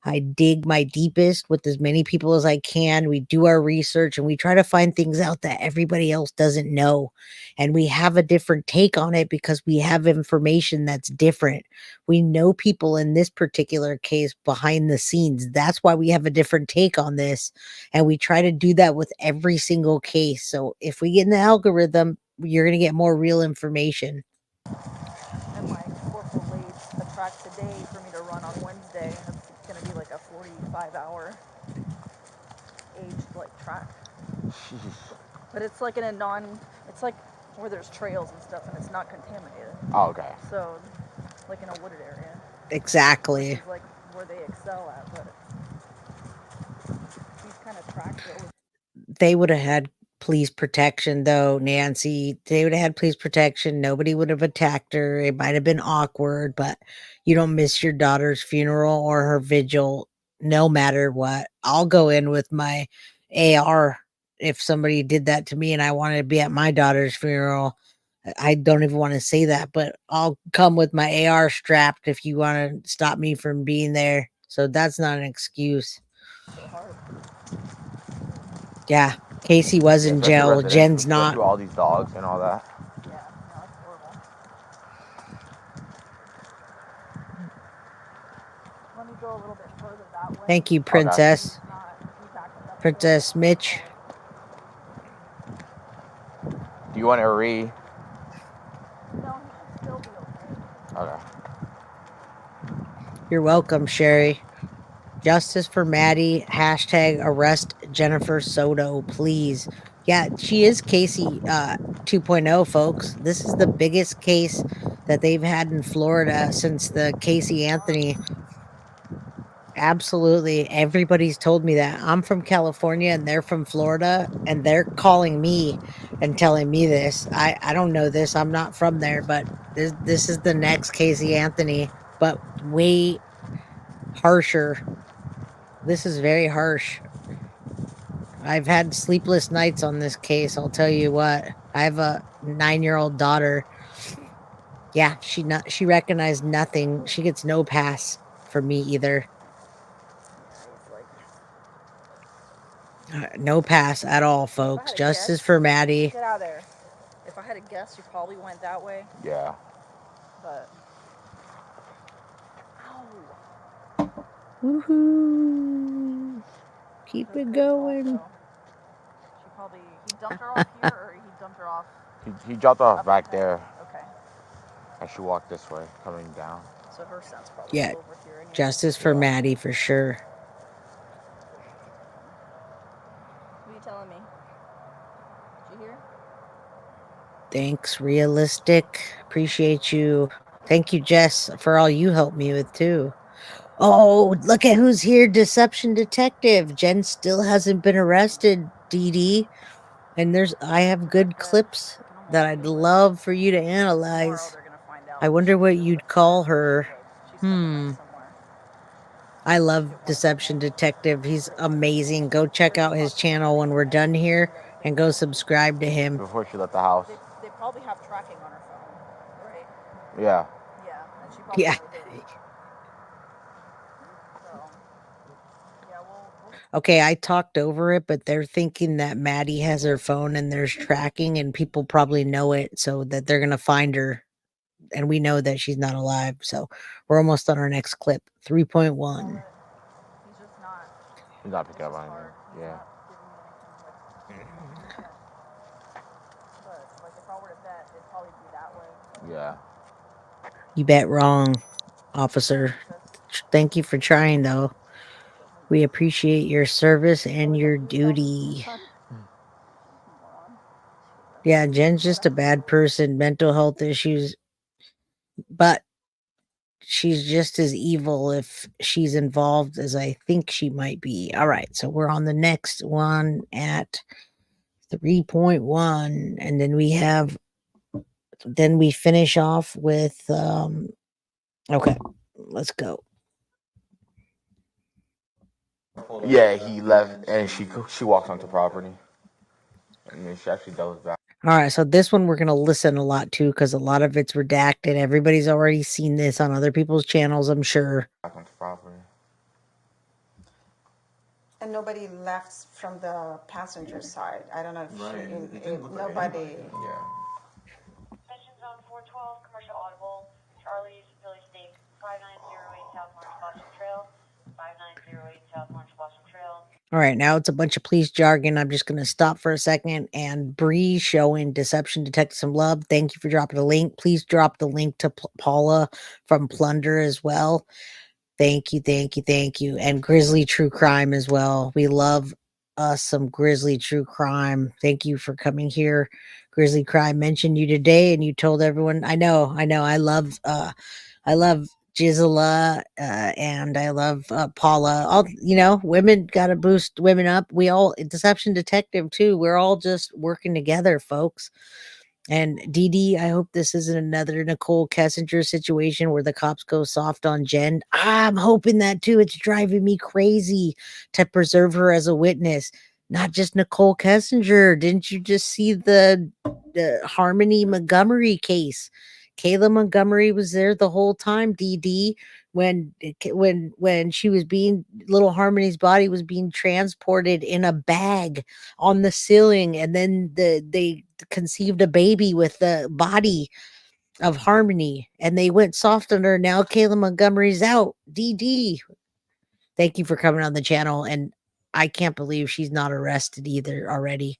I dig my deepest with as many people as I can. We do our research and we try to find things out that everybody else doesn't know. And we have a different take on it because we have information that's different. We know people in this particular case behind the scenes. That's why we have a different take on this. And we try to do that with every single case. So if we get in the algorithm, you're going to get more real information. And my corporal leads a track today for me to run on Wednesday. It's going to be like a 45-hour aged like track. But it's like it's like where there's trails and stuff and it's not contaminated. Oh, okay. So like in a wooded area. Exactly. Which is like where they excel at, but these kind of tracks are always they would have had police protection, though, Nancy. They would have had police protection. Nobody would have attacked her. It might have been awkward, but you don't miss your daughter's funeral or her vigil, no matter what. I'll go in with my AR if somebody did that to me and I wanted to be at my daughter's funeral. I don't even want to say that, but I'll come with my AR strapped if you want to stop me from being there. So that's not an excuse. Yeah, Casey was in jail. Jen's not. All these dogs and all that. Yeah, no, it's horrible. Let me go a little bit further that way. Thank you, Princess. Princess Mitch. Do you want to read? No, he should still be okay. Okay. You're welcome, Sherry. Justice for Maddie. Hashtag arrest Jennifer Soto, please. Yeah, she is Casey 2.0, folks. This is the biggest case that they've had in Florida since the Casey Anthony. Absolutely. Everybody's told me that. I'm from California and they're from Florida and they're calling me and telling me this. I don't know this. I'm not from there, but this is the next Casey Anthony, but way harsher. This is very harsh. I've had sleepless nights on this case, I'll tell you what. I have a 9-year-old daughter. Yeah, she recognized nothing. She gets no pass for me either. No pass at all, folks. Justice for Maddie. Get out of there. If I had a guess, you probably went that way. Yeah. But. Ow. Woohoo! Keep it going. She probably. He dumped her off here, or he dumped her off. He dropped off back there. Okay. And she walked this way, coming down. So her sense probably Yeah, over here anyway. justice for Maddie for sure. What are you telling me? Did you hear? Thanks, Realistic. Appreciate you. Thank you, Jess, for all you helped me with too. Oh, look at who's here. Deception Detective. Jen still hasn't been arrested, Dee Dee. And I have good clips that I'd love for you to analyze. I wonder what you'd call her. I love Deception Detective. He's amazing. Go check out his channel when we're done here and go subscribe to him. Before she left the house. They probably have tracking on her phone, right? Yeah. Yeah, and she probably Yeah. did it. So, yeah, Okay, I talked over it, but they're thinking that Maddie has her phone and there's tracking and people probably know it so that they're going to find her. And we know that she's not alive. So we're almost on our next clip. 3.1. He's not picking up on anything. Yeah. But, like, if I were to bet, it'd probably be that way. Yeah. You bet wrong, officer. Thank you for trying, though. We appreciate your service and your duty. Yeah, Jen's just a bad person, mental health issues, but she's just as evil if she's involved as I think she might be. All right, so we're on the next one at 3.1, and then we finish off with okay, let's go. Yeah, he left and she walked onto property. And then she actually doubles back. All right, so this one we're going to listen a lot to because a lot of it's redacted. Everybody's already seen this on other people's channels, I'm sure. Back onto property. And nobody left from the passenger side. I don't know if nobody. Yeah. Session zone 412, commercial audible, Charlie's Philly Snake, 5908 South Orange Boston Trail, 5908 South Orange Boston Trail. All right, now it's a bunch of police jargon. I'm just going to stop for a second. And Bree showing Deception Detective some love. Thank you for dropping the link. Please drop the link to Paula from Plunder as well. Thank you, thank you, thank you. And Grizzly True Crime as well. We love us some Grizzly True Crime. Thank you for coming here. Grizzly Crime mentioned you today and you told everyone. I know. I love Gisela and I love Paula. All women got to boost women up. We all Deception Detective too. We're all just working together, folks. And Dee Dee, I hope this isn't another Nicole Kessinger situation where the cops go soft on Jen. I'm hoping that too. It's driving me crazy to preserve her as a witness. Not just Nicole Kessinger. Didn't you just see the Harmony Montgomery case? Kayla Montgomery was there the whole time, Dee Dee, when she was little Harmony's body was being transported in a bag on the ceiling, and then they conceived a baby with the body of Harmony, and they went soft on her. Now Kayla Montgomery's out. Dee Dee, thank you for coming on the channel, and I can't believe she's not arrested either already.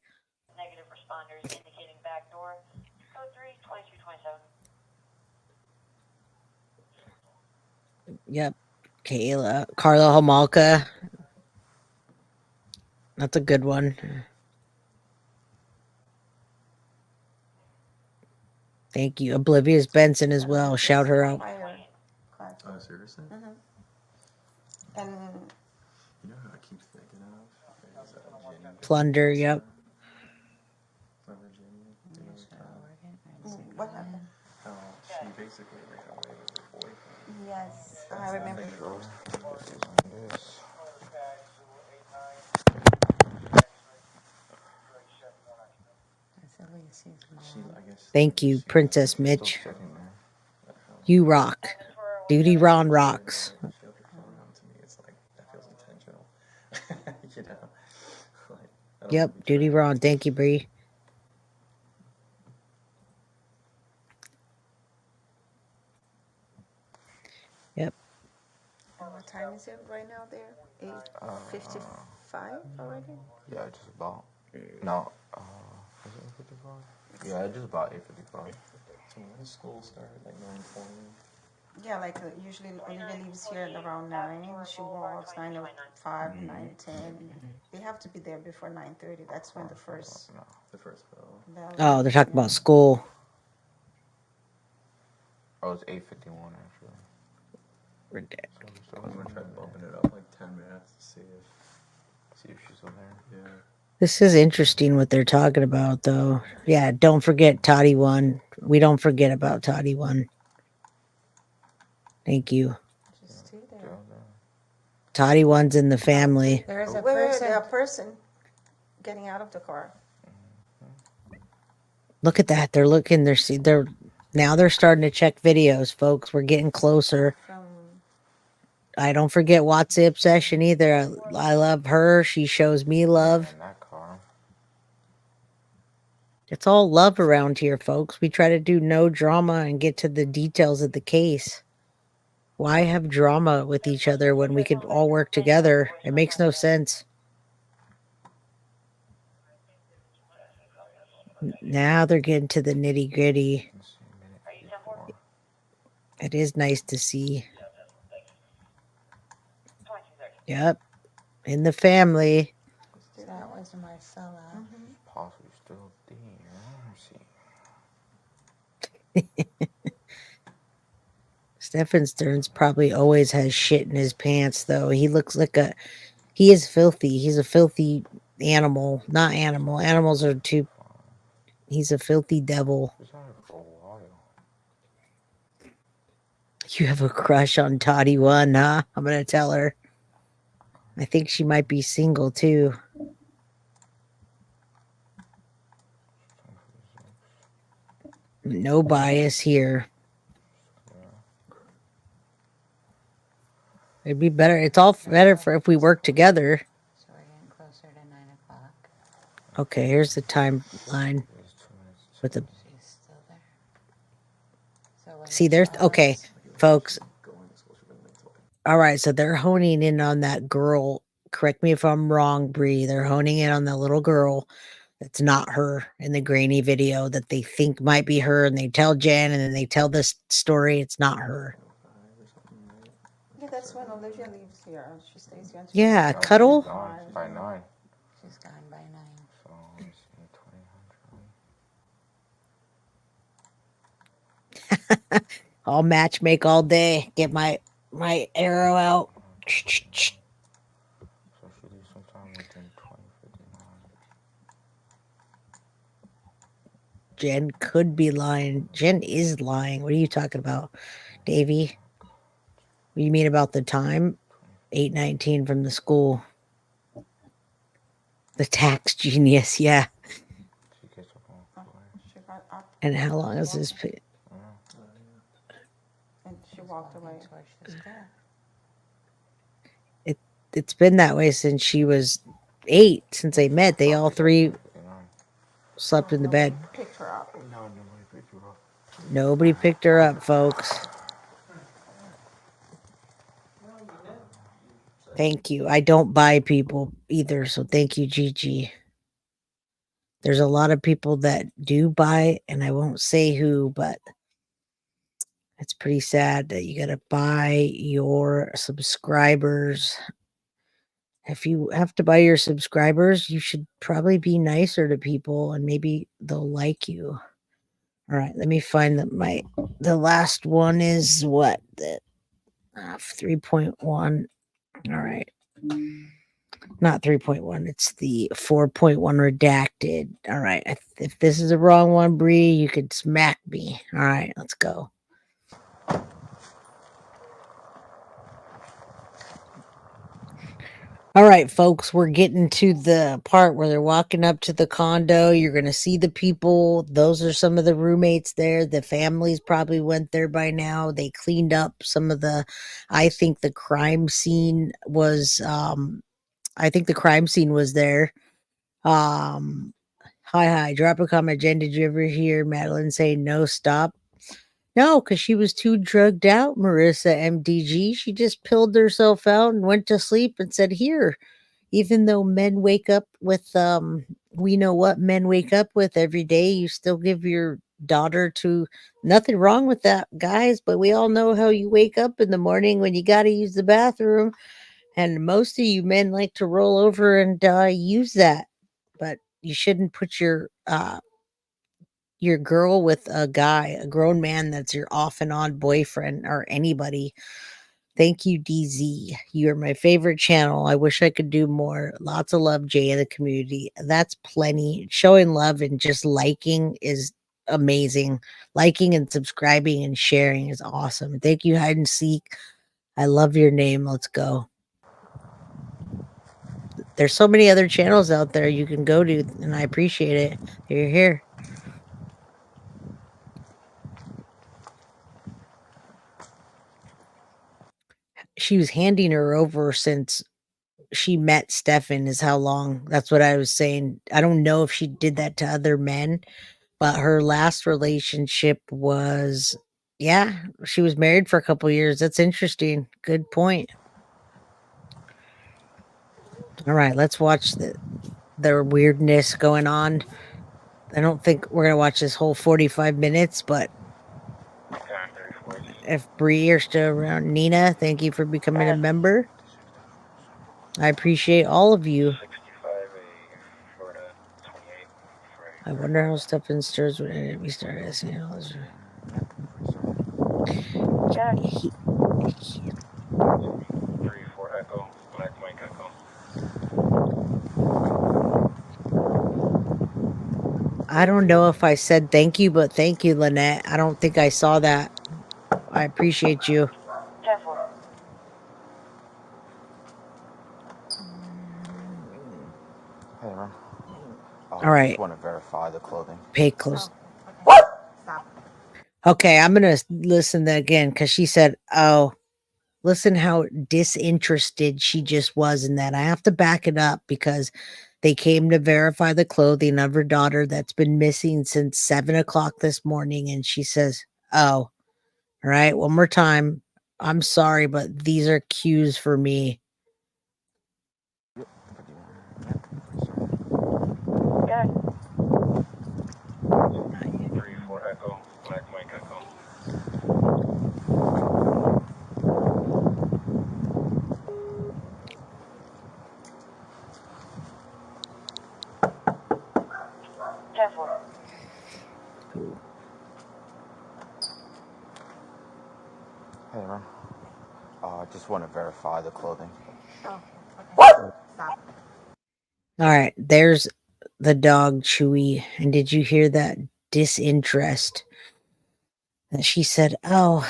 Negative responders indicating back door. Yep. Carla Homolka. That's a good one. Thank you. Oblivious Benson as well. Shout her out. Oh, seriously? And You know who I keep thinking of? Is Jenny. Plunder, yep. Remember Jenny? You know, what happened? how she basically ran away with her boyfriend. Yes, I remember. Thank you, Princess Mitch. You rock. Duty Ron rocks. Showed her phone out to me. It's like, that feels intentional. You know? Like, I don't Yep, wanna be Duty tracked. Ron. Thank you, Bree. Yep. And what time is it right now there? 8:55 already? Yeah, just about. No, is it 8:55? Yeah, just about 8:55. So when does school start? Like 9:20? Yeah, like usually Olivia leaves here at around 9. She walks 9:05, 9:10. They have to be there before 9:30. That's when the first bell. Oh, they're talking about school. Oh, it's 8:51 actually. So I'm gonna try bumping it up like 10 minutes to see if she's still there. Yeah. This is interesting what they're talking about, though. Yeah, don't forget Toddy 1. We don't forget about Toddy 1. Thank you. Toddy 1's in the family. There is a person getting out of the car. Look at that. They're looking. Now they're starting to check videos, folks. We're getting closer. I don't forget Watsy Obsession either. I love her. She shows me love. In that car. It's all love around here, folks. We try to do no drama and get to the details of the case. Why have drama with each other when we could all work together? It makes no sense. Now they're getting to the nitty gritty. It is nice to see. Yep. In the family. That was Marcella. Possibly still there. Stephan Sterns probably always has shit in his pants, though. He looks like he is filthy. He's a filthy animal. Not animal. Animals are too. He's a filthy devil. You have a crush on Toddy 1, huh? I'm going to tell her. I think she might be single, too. No bias here. It'd be better. It's all better for if we work together. So we're getting closer to 9 o'clock. Okay, here's the timeline. With the She's still there. So see, there's okay, folks. All right, so they're honing in on that girl. Correct me if I'm wrong, Bree. They're honing in on that little girl that's not her in the grainy video that they think might be her, and they tell Jen, and then they tell this story. It's not her. Yeah, that's when Olivia leaves here. She stays here. Until Yeah, cuddle. By 9. She's gone by 9. So let me see, 20. I'll match make all day. Get my arrow out. So she leaves sometime within 20:59. Jen could be lying. Jen is lying. What are you talking about, Davey? What do you mean about the time? 8:19 from the school. The tax genius, yeah. She gets up on She got up. And how long is this? And she walked away. It's been that way since she was 8. Since they met, they all three slept in the bed. Picked her up. No, nobody picked her up. Nobody picked her up, folks. Thank you. I don't buy people either, so thank you, Gigi. There's a lot of people that do buy, and I won't say who, but It's pretty sad that you gotta buy your subscribers. If you have to buy your subscribers, you should probably be nicer to people and maybe they'll like you. All right, let me find the last one is what? The 3.1. All right. Not 3.1, it's the 4.1 redacted. All right. If this is the wrong one, Bree, you could smack me. All right, let's go. All right, folks, we're getting to the part where they're walking up to the condo. You're going to see the people. Those are some of the roommates there. The families probably went there by now. They cleaned up some of I think the crime scene was there. Hi, drop a comment. Jen, did you ever hear Madeline say no, stop? No, because she was too drugged out, Marissa MDG. She just pilled herself out and went to sleep and said, here. Even though men wake up with, we know what men wake up with every day, you still give your daughter to, nothing wrong with that, guys, but we all know how you wake up in the morning when you got to use the bathroom. And most of you men like to roll over and use that. But you shouldn't put your girl with a guy, a grown man that's your off and on boyfriend or anybody. Thank you, DZ. You're my favorite channel. I wish I could do more. Lots of love, Jay, in the community. That's plenty. Showing love and just liking is amazing. Liking and subscribing and sharing is awesome. Thank you, Hide and Seek. I love your name. Let's go. There's so many other channels out there you can go to, and I appreciate it. You're here. She was handing her over since she met Stephan is how long. That's what I was saying. I don't know if she did that to other men, but her last relationship was, yeah, she was married for a couple years. That's interesting. Good point. All right, let's watch the weirdness going on. I don't think we're gonna watch this whole 45 minutes, but if Bree are still around, Nina, thank you for becoming a member. I appreciate all of you. I wonder how Stephan Sterns would end if we started asking all this. I don't know if I said thank you, but thank you, Lynette. I don't think I saw that. I appreciate you. Careful. Hey, man. All right. Just want to verify the clothing. Pay close. Stop. Okay, I'm gonna listen to again because she said, "Oh, listen how disinterested she just was in that." I have to back it up because they came to verify the clothing of her daughter that's been missing since 7:00 this morning, and she says, "Oh, all right, one more time. I'm sorry, but these are cues for me." Good. 3-4 Echo, Black Mike Echo. Careful. Hey, man. Just want to verify the clothing. Oh, okay. Stop. All right, there's the dog Chewy. And did you hear that disinterest? And she said, "Oh,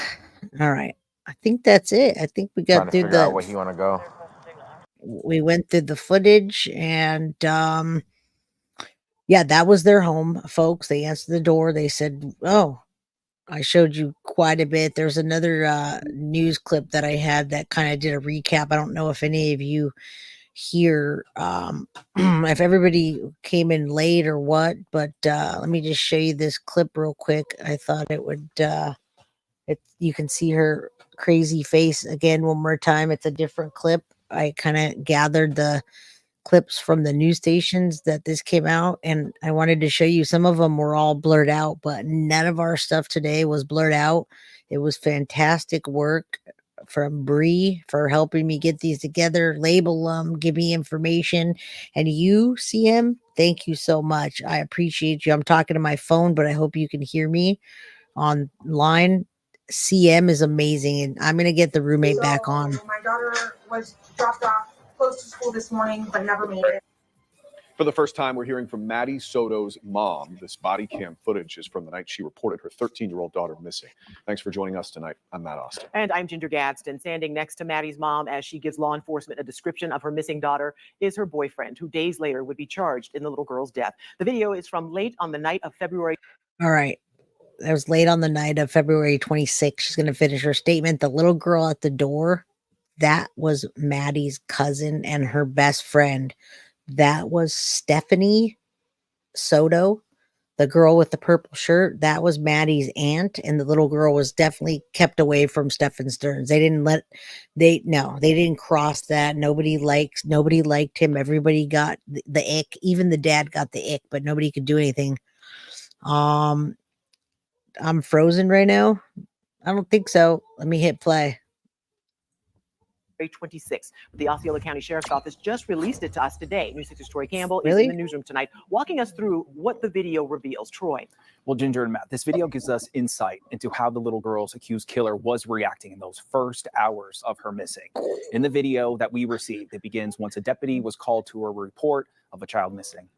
all right. I think that's it. I think we Trying got to through figure out where he want to go. we went through the footage and yeah, that was their home, folks. They answered the door. They said, "Oh, I showed you quite a bit." There's another news clip that I had that kind of did a recap. I don't know if any of you here if everybody came in late or what, but let me just show you this clip real quick. I thought it would you can see her crazy face again one more time. It's a different clip. I kind of gathered the clips from the news stations that this came out, and I wanted to show you. Some of them were all blurred out, but none of our stuff today was blurred out. It was fantastic work from Bree for helping me get these together, label them, give me information. And you, CM, thank you so much. I appreciate you. I'm talking to my phone, but I hope you can hear me online. CM is amazing, and I'm gonna get the roommate back on. My daughter was dropped off close to school this morning, but never made it. For the first time, we're hearing from Maddie Soto's mom. This body cam footage is from the night she reported her 13-year-old daughter missing. Thanks for joining us tonight. I'm Matt Austin. And I'm Ginger Gadsden. Standing next to Maddie's mom as she gives law enforcement a description of her missing daughter is her boyfriend, who days later would be charged in the little girl's death. The video is from late on the night of February. All right. That was late on the night of February 26th. She's going to finish her statement. The little girl at the door, that was Maddie's cousin and her best friend. That was Stephanie Soto, the girl with the purple shirt. That was Maddie's aunt, and the little girl was definitely kept away from Stephan Sterns. They didn't cross that. Nobody liked him. Everybody got the ick. Even the dad got the ick, but nobody could do anything. I'm frozen right now. I don't think so. Let me hit play. 26. The Osceola County Sheriff's Office just released it to us today. News 6's Troy Campbell Really? is in the newsroom tonight, walking us through what the video reveals. Troy. Well, Ginger and Matt, this video gives us insight into how the little girl's accused killer was reacting in those first hours of her missing. In the video that we received, it begins once a deputy was called to a report of a child missing.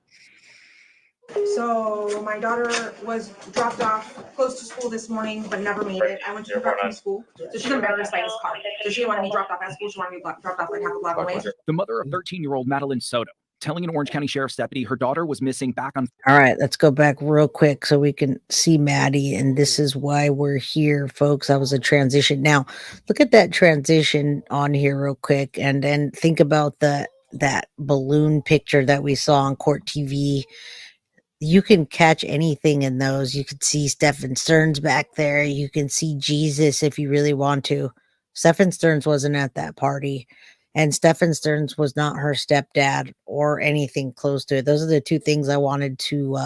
So my daughter was dropped off close to school this morning, but never made it. I went to pick her up from school. So she's embarrassed by this car. So she didn't want to be dropped off at school. She wanted to be dropped off like half a block away. The mother of 13-year-old Madeline Soto telling an Orange County Sheriff's deputy her daughter was missing back on. All right, let's go back real quick so we can see Maddie. And this is why we're here, folks. That was a transition. Now, look at that transition on here real quick. And then think about that balloon picture that we saw on Court TV. You can catch anything in those. You can see Stephan Sterns back there. You can see Jesus if you really want to. Stephan Sterns wasn't at that party. And Stephan Sterns was not her stepdad or anything close to it. Those are the two things I wanted to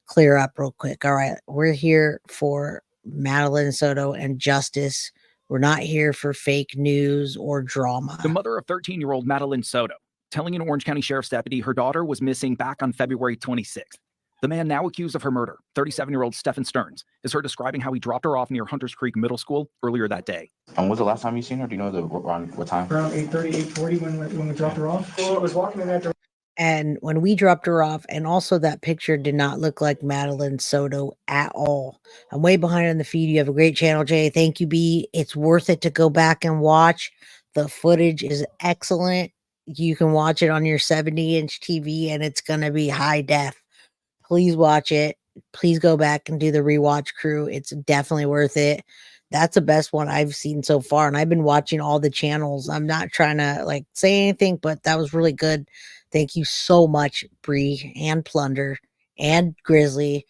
clear up real quick. All right. We're here for Madeline Soto and justice. We're not here for fake news or drama. The mother of 13-year-old Madeline Soto telling an Orange County Sheriff's deputy her daughter was missing back on February 26th. The man now accused of her murder, 37-year-old Stephan Sterns, is her describing how he dropped her off near Hunters Creek Middle School earlier that day. And when was the last time you seen her? Do you know around what time? Around 8:30, 8:40 when we dropped her off. She was walking in that direction. And when we dropped her off, and also that picture did not look like Madeline Soto at all. I'm way behind on the feed. You have a great channel, Jay. Thank you, B. It's worth it to go back and watch. The footage is excellent. You can watch it on your 70-inch TV, and it's going to be high def. Please watch it. Please go back and do the rewatch crew. It's definitely worth it. That's the best one I've seen so far. And I've been watching all the channels. I'm not trying to say anything, but that was really good. Thank you so much, Bree and Plunder and Grizzly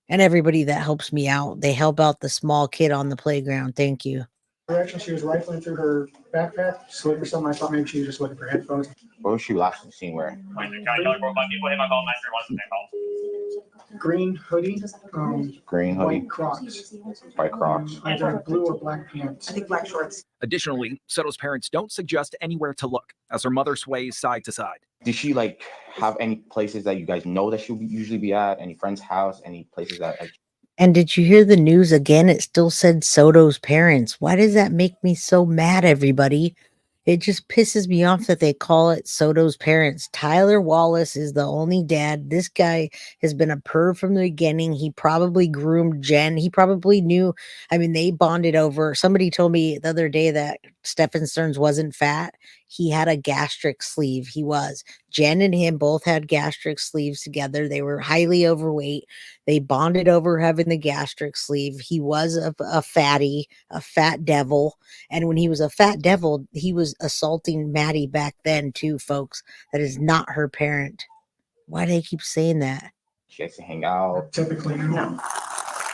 and everybody that helps me out. They help out the small kid on the playground. Thank you. Direction, she was rifling through her backpack, just looking for something. I thought maybe she was just looking for headphones. What was she last seen wearing? Green hoodie, Green hoodie. white Crocs, White Crocs. either blue or black pants. I think black shorts. Additionally, Soto's parents don't suggest anywhere to look as her mother sways side to side. Did she have any places that you guys know that she'll usually be at? Any friend's house? Any places that? And did you hear the news again? It still said Soto's parents. Why does that make me so mad, everybody? It just pisses me off that they call it Soto's parents. Tyler Wallace is the only dad. This guy has been a perv from the beginning. He probably groomed Jen. He probably knew. I mean, they bonded over. Somebody told me the other day that Stephan Sterns wasn't fat. He had a gastric sleeve. He was. Jen and him both had gastric sleeves together. They were highly overweight. They bonded over having the gastric sleeve. He was a fatty, a fat devil. And when he was a fat devil, he was assaulting Maddie back then too, folks. That is not her parent. Why do they keep saying that? She likes to hang out. Typically, no.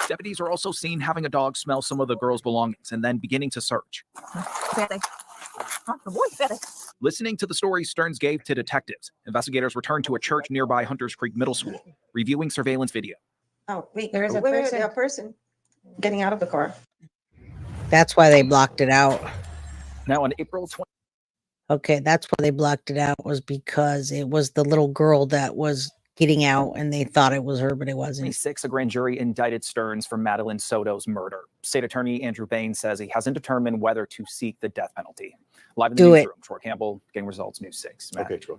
Deputies are also seen having a dog smell some of the girl's belongings and then beginning to search. Listening to the story Sterns gave to detectives, investigators returned to a church nearby Hunters Creek Middle School, reviewing surveillance video. Oh, wait, there is a person getting out of the car. That's why they blocked it out. Now on April 20th. Okay, that's why they blocked it out, was because it was the little girl that was getting out and they thought it was her, but it wasn't. 26, a grand jury indicted Sterns for Madeline Soto's murder. State Attorney Andrew Bain says he hasn't determined whether to seek the death penalty. Live in the newsroom, Troy Campbell, Getting Results, News 6. Matt. Okay, Troy.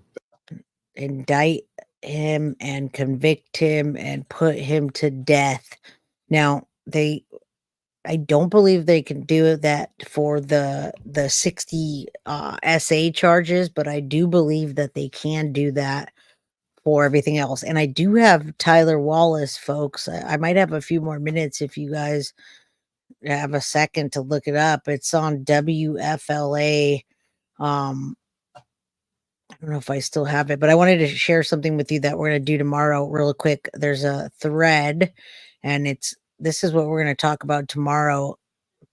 Indict him and convict him and put him to death. Now, I don't believe they can do that for the 60 SA charges, but I do believe that they can do that for everything else. And I do have Tyler Wallace, folks. I might have a few more minutes if you guys have a second to look it up. It's on WFLA. I don't know if I still have it, but I wanted to share something with you that we're going to do tomorrow real quick. There's a thread, and this is what we're going to talk about tomorrow.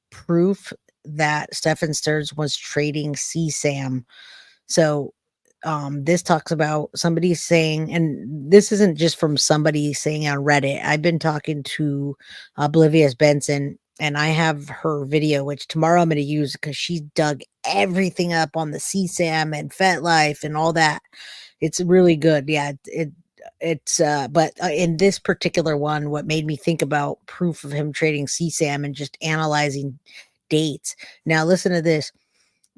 Proof that Stephan Sterns was trading CSAM. So this talks about somebody saying, and this isn't just from somebody saying on Reddit. I've been talking to Oblivious Benson, and I have her video, which tomorrow I'm going to use because she dug everything up on the CSAM and FetLife and all that. It's really good. Yeah, but in this particular one, what made me think about proof of him trading CSAM and just analyzing dates. Now, listen to this.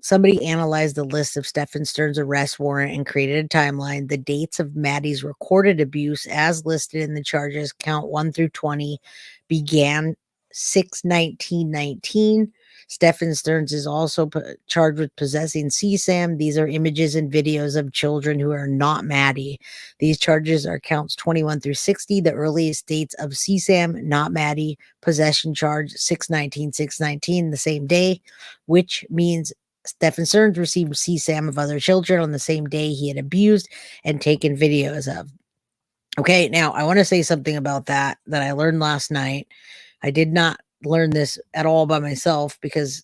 Somebody analyzed the list of Stephan Sterns' arrest warrant and created a timeline. The dates of Maddie's recorded abuse, as listed in the charges, count 1 through 20, began 6/19/19. Stephan Sterns is also charged with possessing CSAM. These are images and videos of children who are not Maddie. These charges are counts 21 through 60. The earliest dates of CSAM, not Maddie, possession charge 6/19/6/19, the same day, which means Stephan Sterns received CSAM of other children on the same day he had abused and taken videos of. Okay, now I want to say something about that I learned last night. I did not learn this at all by myself because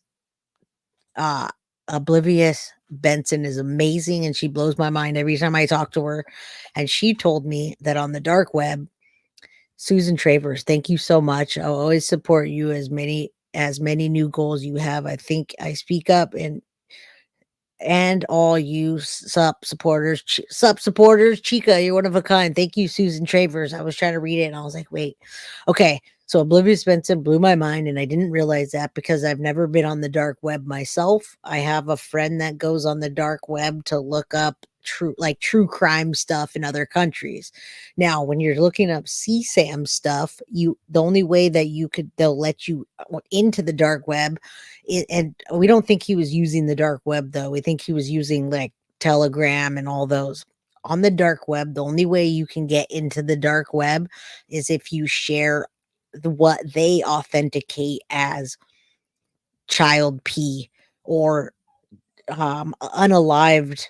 Oblivious Benson is amazing and she blows my mind every time I talk to her. And she told me that on the dark web, Susan Travers, thank you so much. I'll always support you as many new goals you have. I think I speak up, and all you sup supporters, Chica, you're one of a kind. Thank you, Susan Travers. I was trying to read it and I was like, wait, okay. So Oblivious Benson blew my mind, and I didn't realize that because I've never been on the dark web myself. I have a friend that goes on the dark web to look up true crime stuff in other countries. Now, when you're looking up CSAM stuff, the only way that they'll let you into the dark web, and we don't think he was using the dark web though. We think he was using like Telegram and all those. On the dark web, the only way you can get into the dark web is if you share what they authenticate as child P or unalived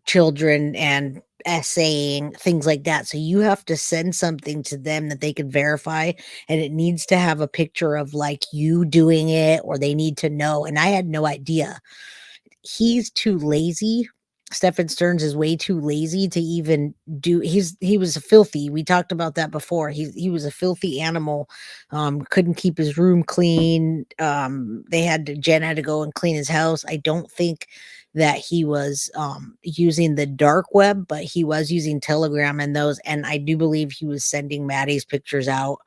children and essaying, things like that. So you have to send something to them that they can verify, and it needs to have a picture of like you doing it, or they need to know. And I had no idea. He's too lazy. Stephan Sterns is way too lazy to even do. He was a filthy. We talked about that before. He was a filthy animal. Couldn't keep his room clean. Jen had to go and clean his house. I don't think that he was using the dark web, but he was using Telegram and those. And I do believe he was sending Maddie's pictures out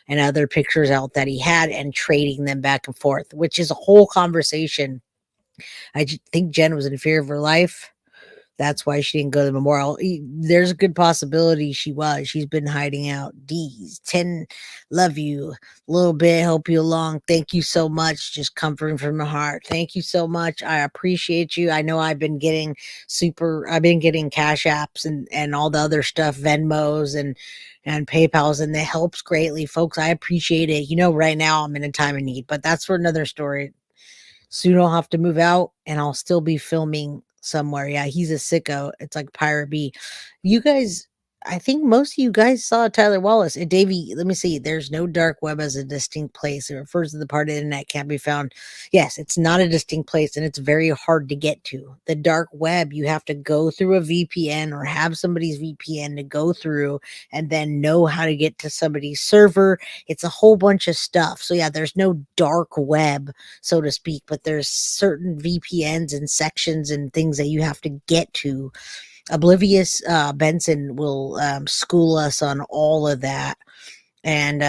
and other pictures out that he had and trading them back and forth, which is a whole conversation. I think Jen was in fear of her life. That's why she didn't go to the memorial. There's a good possibility she was. She's been hiding out. D's 10, love you. A little bit, help you along. Thank you so much. Just comforting from the heart. Thank you so much. I appreciate you. I know I've been getting Cash Apps and all the other stuff, Venmos and PayPals, and it helps greatly. Folks, I appreciate it. Right now I'm in a time of need, but that's for another story. Soon I'll have to move out and I'll still be filming somewhere. Yeah, he's a sicko. It's like Pirate B. You guys, I think most of you guys saw Tyler Wallace. And Davey, let me see. There's no dark web as a distinct place. It refers to the part of the internet can't be found. Yes, it's not a distinct place and it's very hard to get to. The dark web, you have to go through a VPN or have somebody's VPN to go through and then know how to get to somebody's server. It's a whole bunch of stuff. So yeah, there's no dark web, so to speak, but there's certain VPNs and sections and things that you have to get to. Oblivious Benson will school us on all of that. And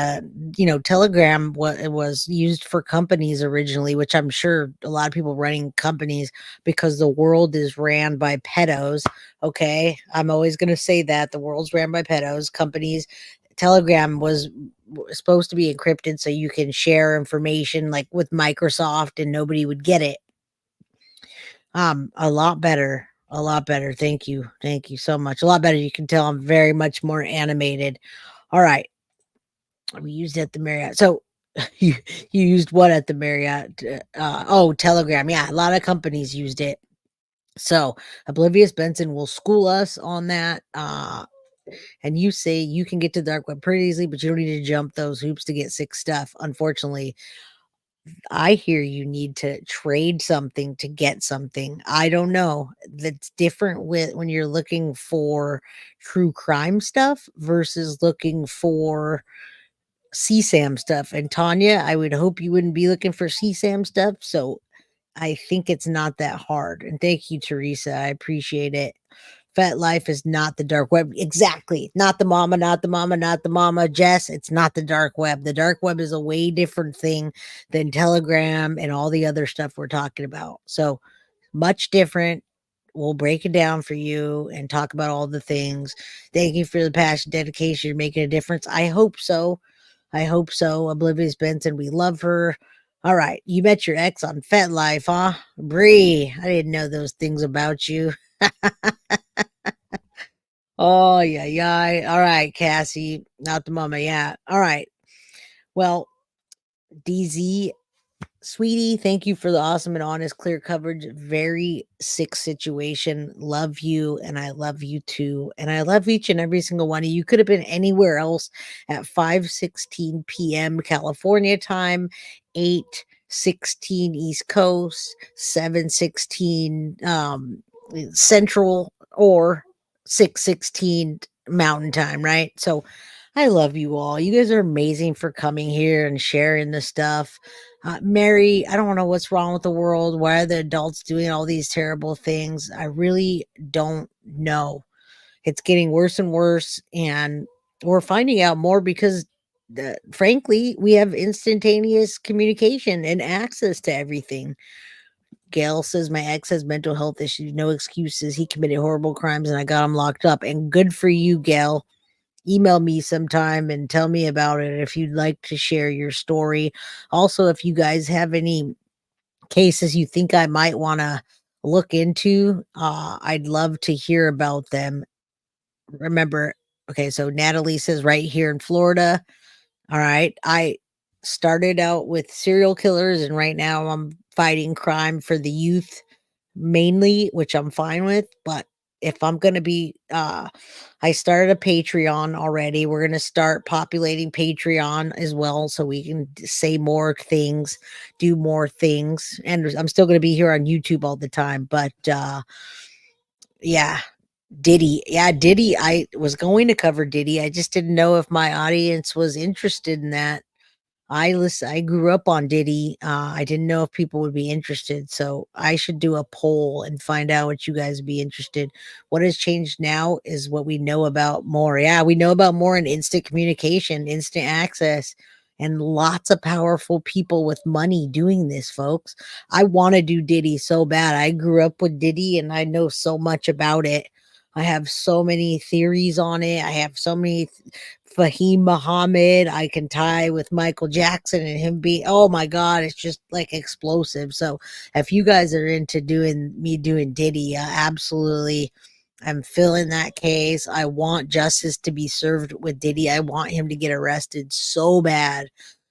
Telegram was used for companies originally, which I'm sure a lot of people running companies, because the world is ran by pedos. Okay, I'm always going to say that the world's ran by pedos. Companies. Telegram was supposed to be encrypted so you can share information like with Microsoft and nobody would get it. A lot better. A lot better. Thank you. Thank you so much. A lot better. You can tell I'm very much more animated. All right. We used it at the Marriott. So you used what at the Marriott? Telegram. Yeah, a lot of companies used it. So Oblivious Benson will school us on that. And you say you can get to the dark web pretty easily, but you don't need to jump those hoops to get sick stuff. Unfortunately, I hear you need to trade something to get something. I don't know. That's different with when you're looking for true crime stuff versus looking for CSAM stuff. And Tanya, I would hope you wouldn't be looking for CSAM stuff. So I think it's not that hard. And thank you, Teresa. I appreciate it. Fat life is not the dark web. Exactly. Not the mama, not the mama, not the mama. Jess, it's not the dark web. The dark web is a way different thing than Telegram and all the other stuff we're talking about. So much different. We'll break it down for you and talk about all the things. Thank you for the passion, dedication. You're making a difference. I hope so. I hope so. Oblivious Benson, we love her. All right. You met your ex on FetLife, huh? Bree, I didn't know those things about you. Oh, yeah. All right, Cassie. Not the mama. Yeah. All right. Well, DZ, sweetie, thank you for the awesome and honest, clear coverage. Very sick situation. Love you, and I love you too. And I love each and every single one of you. Could have been anywhere else at 5:16 p.m. California time, 8:16 East Coast, 7:16 Central, or 6:16 Mountain Time, right? So I love you all. You guys are amazing for coming here and sharing the stuff. Mary, I don't know what's wrong with the world. Why are the adults doing all these terrible things? I really don't know. It's getting worse and worse, and we're finding out more because, frankly, we have instantaneous communication and access to everything. Gail says my ex has mental health issues, no excuses. He committed horrible crimes, and I got him locked up. And good for you, Gail. Email me sometime and tell me about it if you'd like to share your story. Also, if you guys have any cases you think I might want to look into, I'd love to hear about them. Remember, okay, so Natalie says right here in Florida. All right. I started out with serial killers, and right now I'm fighting crime for the youth mainly, which I'm fine with. But if I'm going to be, I started a Patreon already. We're going to start populating Patreon as well so we can say more things, do more things. And I'm still going to be here on YouTube all the time. But yeah, Diddy. Yeah, Diddy. I was going to cover Diddy. I just didn't know if my audience was interested in that. I grew up on Diddy. I didn't know if people would be interested, so I should do a poll and find out what you guys would be interested. What has changed now is what we know about more. Yeah, we know about more in instant communication, instant access, and lots of powerful people with money doing this, folks. I want to do Diddy so bad. I grew up with Diddy and I know so much about it. I have so many theories on it. I have so many Fahim Muhammad I can tie with Michael Jackson and him being, oh my God, it's just like explosive. So if you guys are into doing Diddy, absolutely, I'm filling that case. I want justice to be served with Diddy. I want him to get arrested so bad.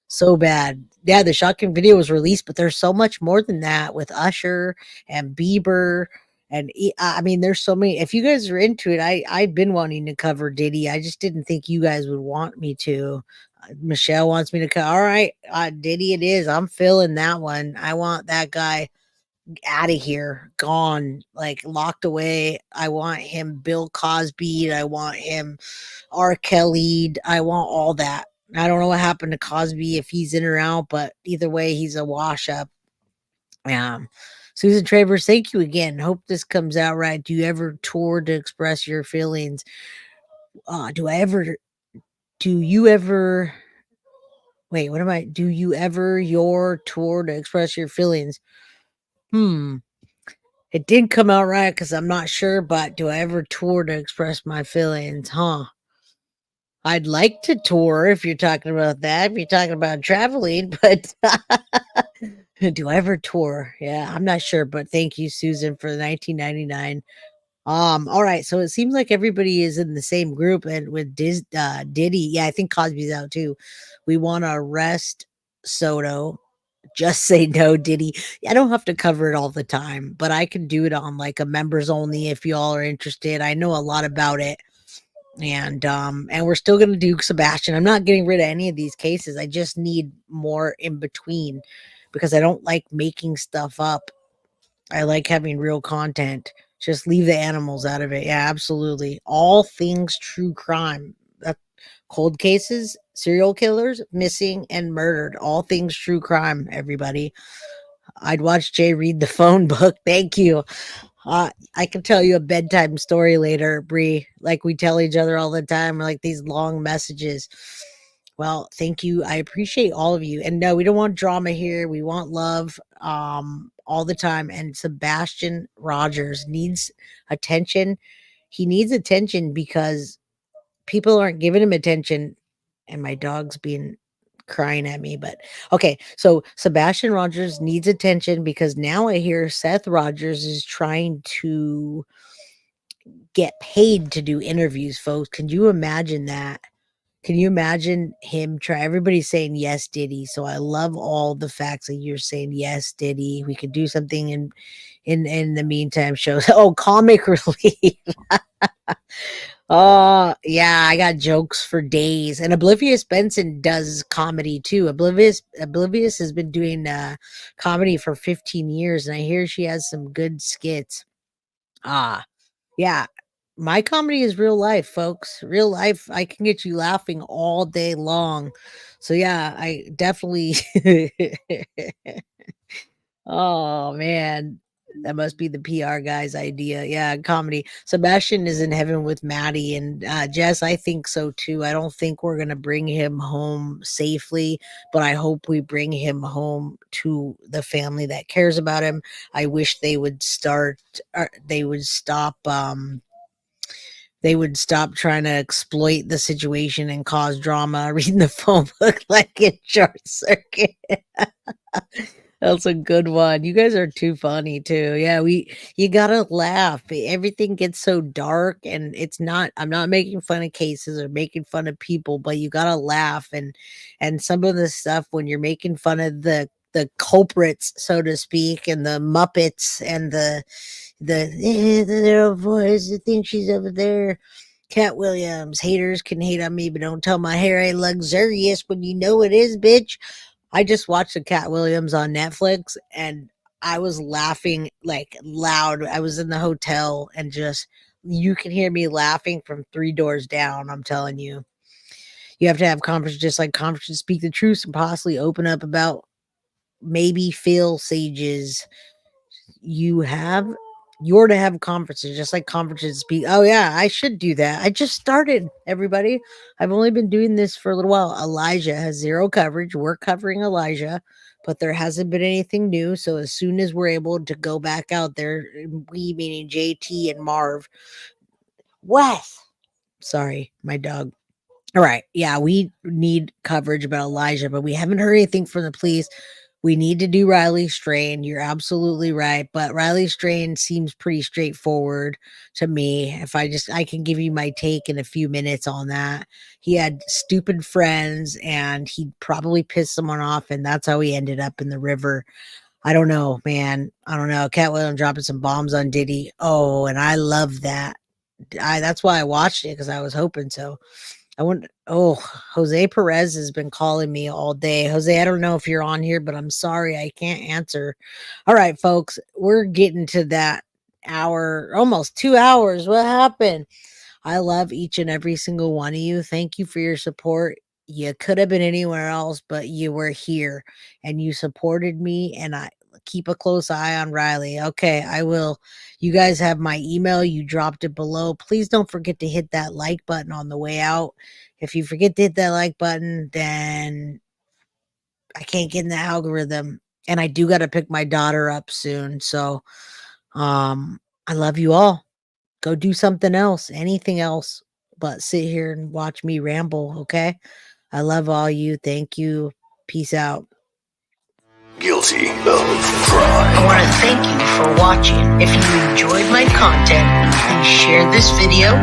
So bad. Yeah, the shotgun video was released, but there's so much more than that with Usher and Bieber And I mean, there's so many. If you guys are into it, I've been wanting to cover Diddy. I just didn't think you guys would want me to. Michelle wants me to cover. All right, Diddy, it is. I'm feeling that one. I want that guy out of here, gone, like locked away. I want him Bill Cosby. I want him R. Kelly. I want all that. I don't know what happened to Cosby, if he's in or out, but either way, he's a wash up. Susan Travers, thank you again. Hope this comes out right. Do you ever tour to express your feelings? Do you ever wait, what am I? Do you ever your tour to express your feelings? It didn't come out right because I'm not sure, but do I ever tour to express my feelings? I'd like to tour if you're talking about that, if you're talking about traveling, but do I ever tour? Yeah, I'm not sure, but thank you, Susan, for the 1999. All right, so it seems like everybody is in the same group, and with Diddy, yeah, I think Cosby's out too. We want to arrest Soto. Just say no, Diddy. I don't have to cover it all the time, but I can do it on like a members only if y'all are interested. I know a lot about it. And we're still gonna do Sebastian. I'm not getting rid of any of these cases. I just need more in between because I don't like making stuff up. I like having real content. Just leave the animals out of it. Yeah, absolutely. All things true crime. Cold cases, serial killers, missing, and murdered. All things true crime, everybody. I'd watch Jay read the phone book. Thank you. I can tell you a bedtime story later, Bree. Like we tell each other all the time, like these long messages. Well, thank you. I appreciate all of you. And no, we don't want drama here. We want love all the time. And Sebastian Rogers needs attention. He needs attention because people aren't giving him attention. And my dog's being crying at me, but okay. So Sebastian Rogers needs attention because now I hear Seth Rogers is trying to get paid to do interviews, folks. Can you imagine that? Can you imagine him try? Everybody's saying yes, Diddy. So I love all the facts that you're saying yes, Diddy. We could do something in the meantime. Shows. Oh, comic relief. Oh, yeah, I got jokes for days. And Oblivious Benson does comedy too. Oblivious has been doing comedy for 15 years, and I hear she has some good skits. Yeah. My comedy is real life, folks. Real life. I can get you laughing all day long. So yeah, I definitely Oh man, that must be the PR guy's idea. Yeah, comedy. Sebastian is in heaven with Maddie and Jess. I think so too. I don't think we're gonna bring him home safely, but I hope we bring him home to the family that cares about him. I wish they would stop trying to exploit the situation and cause drama, reading the phone book like in Short Circuit. That's a good one. You guys are too funny too. Yeah, you gotta laugh. Everything gets so dark and I'm not making fun of cases or making fun of people, but you gotta laugh and some of the stuff when you're making fun of the culprits, so to speak, and the Muppets and the little boys that think she's over there. Cat Williams, haters can hate on me, but don't tell my hair ain't luxurious when you know it is, bitch. I just watched the Cat Williams on Netflix and I was laughing like loud. I was in the hotel and just you can hear me laughing from 3 doors down. I'm telling you. You have to have conferences just like conferences speak the truth and possibly open up about maybe fail sages. You're to have conferences just like conferences speak. Oh yeah, I should do that. I just started, everybody. I've only been doing this for a little while. Elijah has 0 coverage. We're covering Elijah, but there hasn't been anything new. So as soon as we're able to go back out there, we meaning JT and Marv. Wes. Sorry, my dog. All right. Yeah, we need coverage about Elijah, but we haven't heard anything from the police. We need to do Riley Strain. You're absolutely right. But Riley Strain seems pretty straightforward to me. If I can give you my take in a few minutes on that. He had stupid friends and he probably pissed someone off, and that's how he ended up in the river. I don't know, man. I don't know. Cat Williams dropping some bombs on Diddy. Oh, and I love that. That's why I watched it, because I was hoping so. I wouldn't. Oh, Jose Perez has been calling me all day. Jose, I don't know if you're on here, but I'm sorry I can't answer. All right, folks, we're getting to that hour, almost 2 hours. What happened? I love each and every single one of you. Thank you for your support. You could have been anywhere else, but you were here and you supported me, and I keep a close eye on Riley. Okay, I will. You guys have my email. You dropped it below. Please don't forget to hit that like button on the way out. If you forget to hit that like button, then I can't get in the algorithm. And I do got to pick my daughter up soon. So I love you all. Go do something else, anything else, but sit here and watch me ramble, okay? I love all you. Thank you. Peace out. Guilty of crime. I want to thank you for watching. If you enjoyed my content, please share this video,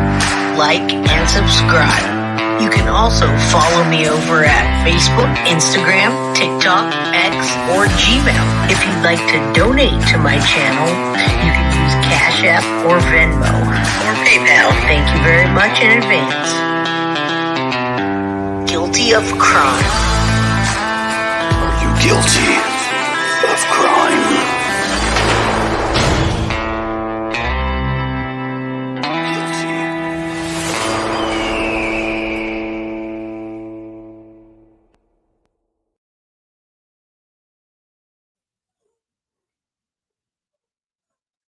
like, and subscribe. You can also follow me over at Facebook, Instagram, TikTok, X, or Gmail. If you'd like to donate to my channel, you can use Cash App or Venmo or PayPal. Thank you very much in advance. Guilty of crime. Are you guilty?